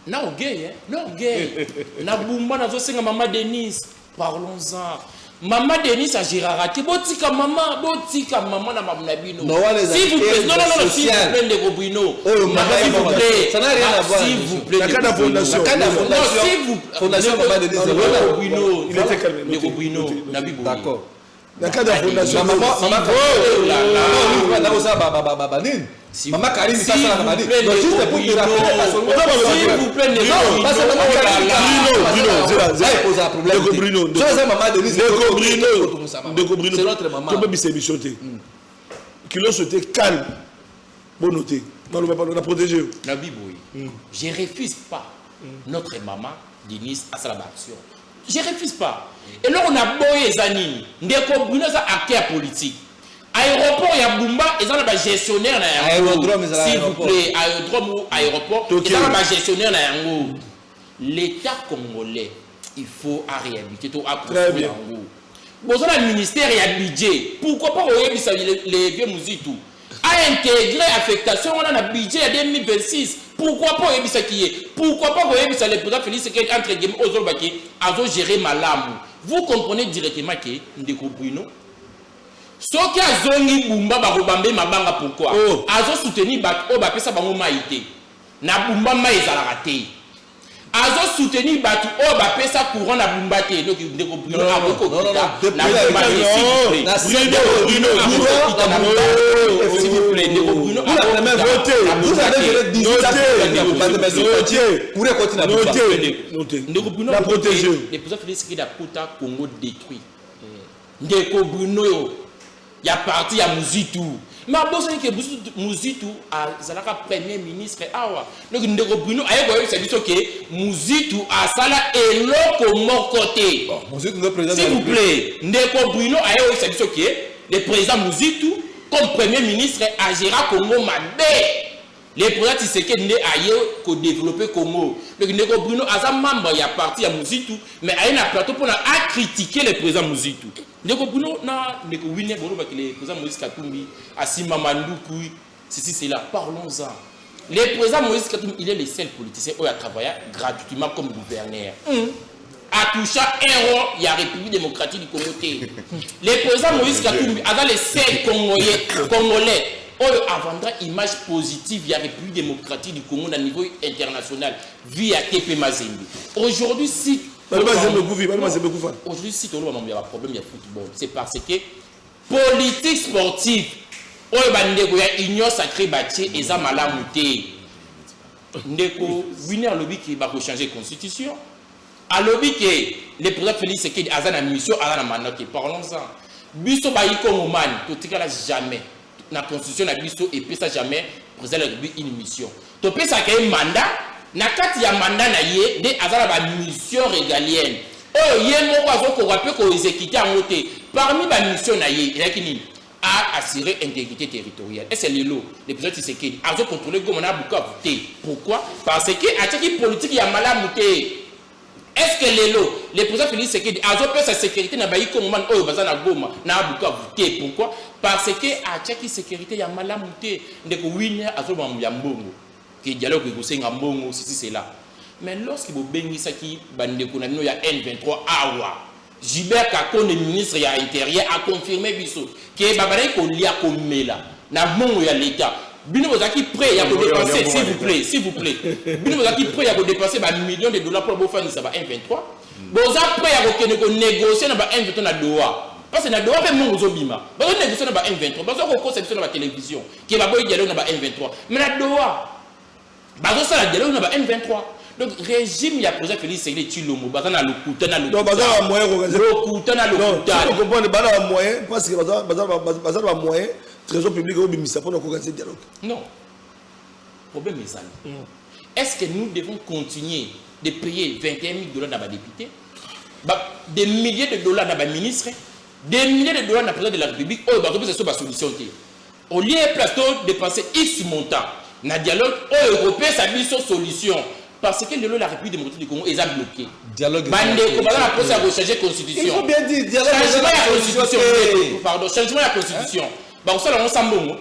non gay, hein? Non gay. Nabumba, nazosenga Maman Denise. Parlons-en. Maman Denise a Girarati. Botika maman na Mabnabino. S'il vous plaît, non, s'il vous plaît, Ndeko Bruno. S'il vous plaît. Ça n'a rien à voir. S'il vous plaît. La Canada Fondation. Non, s'il vous plaît. Fondation Maman Denise. Ndeko Bruno. Il était calme. Ndeko Bruno. D'accord. La Canada Fondation. Maman Karine, ça la maladie. Donc, juste pour te rappeler, s'il vous plaît, Bruno. C'est notre maman. Qui l'ont souhaité calme. Bon noté. On a protégé. Je ne refuse pas notre maman Denise à sa action. Je ne refuse pas. Et là, on a boyé Zanini. Ndeko Bruno, ça acteur politique. Aéroport ya Bumba, ils ont un gestionnaire na Aérodrome, s'il vous plaît, aérodrome ou aéroport, ils ont un gestionnaire na yango. L'État congolais, il faut réhabiliter tout à construire yango. Bon, ça le ministère et le budget. Pourquoi pas les vieux musiques à intégrer affectation, on a un budget à 2026. Pourquoi pas qui est? Pourquoi pas le président Félix Tshisekedi entre guillemets aux autres qui a géré malam. Vous comprenez directement que Ndeko Bruno ce qui a zongi Bumba barobambe mabanga pourquoi azo soutenir bato ba pesa bango maïté na Bumba maïza raté azo soutenir bato ba pesa courant na Bumba té donc Ndeko Bruno aboko kita na Bumba s'il vous plaît Ndeko Bruno vous avez voté vous avez 18 pour continuer Ndeko Bruno a protégé les présidents Félix Tshisekedi a Kota Congo détruit Ndeko Bruno il y a parti à Muzitu. Mais à Bosnie que Muzitu a Zalaka premier ministre awa. Donc Ndeko Bruno a eu c'est dit que Muzitu a sala et loko mon côté. S'il vous plaît, Ndeko Bruno a eu c'est dit que le président Muzitu comme premier ministre a géré Congo Mabé. Les présidents Tshisekedi ne ailleurs qu'au développer Congo. Donc Ndeko Bruno a sa membre il y a parti à Muzitu mais a un plateau pour critiquer le président Muzitu. Ndeko Bruno na Ndeko Winner Bono parce que le président Moïse Katumbi Assima Mandoukou ceci c'est là parlons-en. Le président Moïse Katumbi il est le seul politicien qui a travaillé gratuitement comme gouverneur. A touché un rôle il y a République démocratique du Congo. Le président Moïse Katumbi a les seul congolais vendra image positive il y a République démocratique du Congo à niveau international via TP Mazembe. Aujourd'hui si aujourd'hui, si tu as un problème, il y a football. C'est parce que politique sportive, il y a union sacrée bâtie et ça m'a muté. Ndeko Winner lobby qui va changer la constitution. À lobby que le président Félix Tshisekedi a une mission, a un mandat. Parlons-en. Biso baïko moman, tout jamais. La constitution a biso et puis ça jamais président de la République une mission. Tu peux ça un mandat. Nakati ya mandat na ye de azala ba mission régalienne ye moko azoko rappeler ko exécuter en moté parmi ba mission na ye il a kini a assurer intégrité territoriale et c'est le président Tshisekedi azo contrôler Goma na Bukavu té pourquoi parce que ataki politique ya malamu té est-ce que le président Félix Tshisekedi azo pe sa sécurité na bayi comme man oyo bazana Goma na Bukavu té pourquoi parce que ataki sécurité ya malamu té ndeko Winner azo ba mbongo que dialogue est mbongo si c'est là mais lorsque vous bénissez ça qui bande konamino ya N23 awa Gilbert Kakon le ministre ya intérieur a confirmé biso que babare ko lia ko mela na mbongo ya l'état bino bozaki prêt ya ko dépenser s'il vous plaît bino bozaki prêt ya ko dépenser ba millions de dollars pour bofani ça ba N23 boza prêt ya ko négocier na ba N23 na Doha parce que na Doha pe mbongo zobima ba négocier na ba N23 parce que ko conception na ba télévision qui va boy dialogue na ba N23 mais na Doha bazo sala dialogue na ba M23 donc régime ya président Félix Tshisekedi Tshilombo bazana lokutana non bazana moyen lokutana vous comprenez bazana moyen parce que bazana moyen trésor public au bimisa pour organiser dialogue non problème est ça est-ce que nous devons continuer de payer 21 000 $ dans ba député des milliers de dollars dans ba ministre des milliers de dollars dans président de la République bazo pesa so ba solution té au lieu plateau dépenser X montant na dialogue européen ça biso solution parce que la République démocratique du Congo est bloquée dialogue bande ko bala na procès à changer constitution il faut bien dire dialogue changement la constitution pardon changement la constitution ba ça on sambongo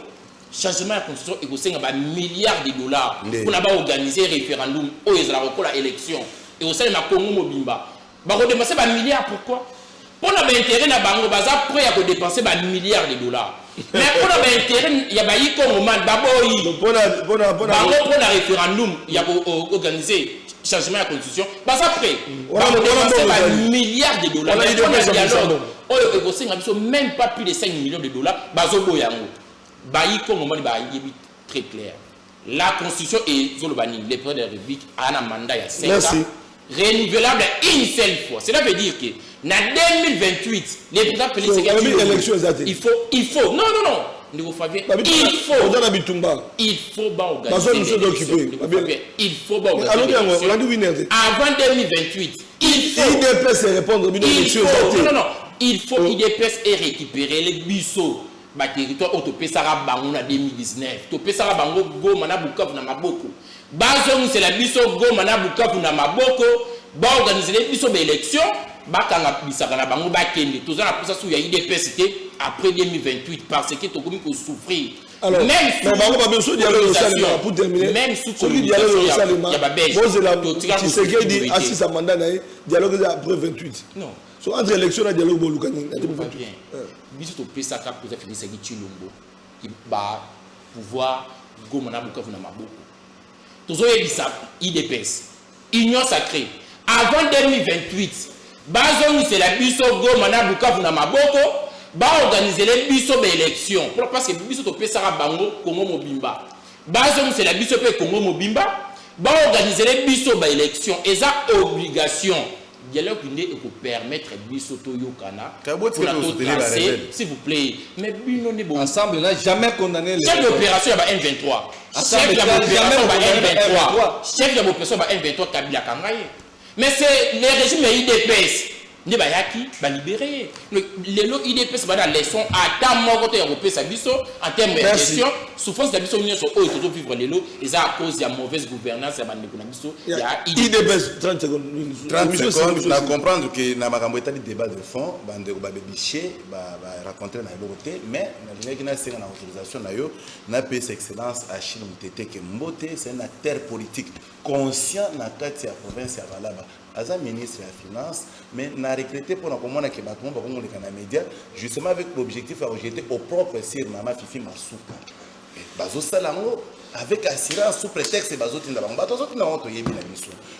changement la constitution et ko senga ba milliards de dollars pour na ba organiser référendum o ezala ko la élection et au sein na Congo mobimba ba ko dépenser ba milliards pourquoi pour na ba intérêt na bango baza prêt à dépenser ba milliards de dollars mais pour l'intérêt il y a pas eu comme man baboyi pour la référendum il y a organisé changement de la constitution bah ça après bah on dépense des milliards de dollars mais pour le dialogue on même pas plus de 5 millions de dollars bah zobo yango bah il comme man bah il est très clair la constitution est zolobani le président de la République a un mandat il y a 5 ans renouvelable une seule fois cela veut dire que en 2028, les présidents Félix Tshisekedi il faut non il faut avant 2028 il faut IDPS et récupérer les bisous ba territoire autopesaka bango na 2019 topesaka bango Goma na Bukavu na maboko bazongisela biso Goma na Bukavu na maboko ba organiser biso ba élection bakanga bisaka na bango bakende toza na posa sou ya IDPS après 2028 parce que tokomi ko souffrir. Alors, même sous colonisation, pour terminer, même sous colonisation, il y a babège. Tu sais qu'il dit assis à mandat, dialogue après 28. Non. So entre élection et dialogue, il bien. Biso to pesa ka pour faire ça qui Chilombo qui va pouvoir Goma na Bukavu na maboko. Tozo yebisa IDPS. Union sacrée. Avant 2028, bazongi c'est la biso Goma na Bukavu na maboko. Ba organiser les biso be élection parce que biso to pesara bango Congo Mobimba bazong c'est la biso pe Congo Mobimba ba organiser les biso ba élection et ça obligation dialogue inde et pour permettre biso to yokana s'il vous plaît mais bino ne bon ensemble n'a jamais condamné les chef d'opération ba M23 chef d'opération ba M23 chef d'opération ba M23 Kabila Kangaye mais c'est les régimes IDPS ne bayaki ba libérer les lots IDPS ba dans leçon à tant moko to européen sa biso en termes de gestion souffrance de biso union so o to vivre les lots et ça à cause de la mauvaise gouvernance ya bandeko na biso ya IDPS 30 secondes na comprendre que na makambo etali débat de fond bandeko ba bébiché ba rencontrer na lokote mais na lingi na senga na autorisation na yo na PS excellence Achille Mutete que Mbote c'est un acteur politique conscient na kati ya province ya Balaba Aza ministre de la Finance, mais n'a regretté pour nous comprendre que Batman va les canaux médias, justement avec l'objectif de rejeter au propre sire Mama Fifi Masuka. Bazo Salango, avec assurance sous prétexte Bazo Tindabango, Bazo Tindabango,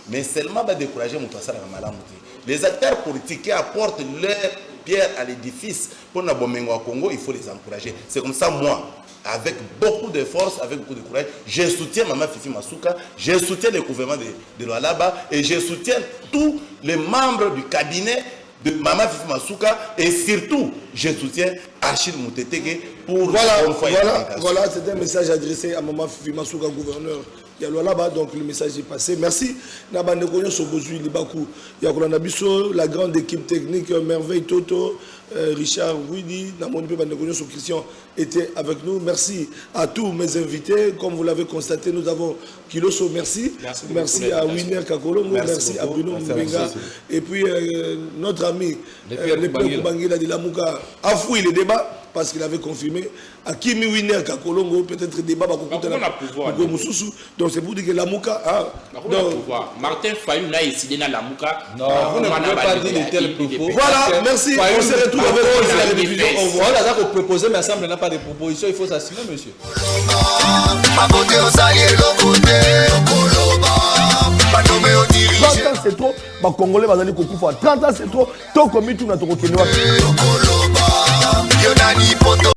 mais seulement va décourager Moutassa la Malamuti. Les acteurs politiques qui apportent leur pierre à l'édifice pour nous bomber au Congo, il faut les encourager. C'est comme ça, moi. Avec beaucoup de force, avec beaucoup de courage, je soutiens Mama Fifi Masuka, je soutiens le gouvernement de Lualaba et je soutiens tous les membres du cabinet de Mama Fifi Masuka et surtout, je soutiens Achille Mutete pour voilà, c'est un message adressé à Mama Fifi Masuka, gouverneur. Il y a Lualaba, donc le message est passé. Merci. Nabandekonyo Sobozu Libaku, Yakolanabiso, la grande équipe technique, Merveille Toto, Richard Widi, Namonipe Bandekonyo Christian était avec nous. Merci à tous mes invités. Comme vous l'avez constaté, nous avons Kiloso, merci. Merci à Winner Kakolongo, merci à Bruno Mbenga. Et puis notre ami, le peuple Bangila de Lamouka, a fouillé le débat parce qu'il avait confirmé. À Kimi Winner Kakolongo, peut-être débat va donc c'est pour dire que Lamouka Martin Fayou n'a décidé dans Lamouka. Non, vous ne pouvez pas dire de tels propos. Voilà, merci. On se retrouve avec la télévision. Au revoir. Voilà, vous proposez, mais l'Assemblée n'a pas de propositions. Il faut s'assumer, monsieur. C'est trop. Les Congolais vont aller au 30 ans, c'est trop. Tant que nous avons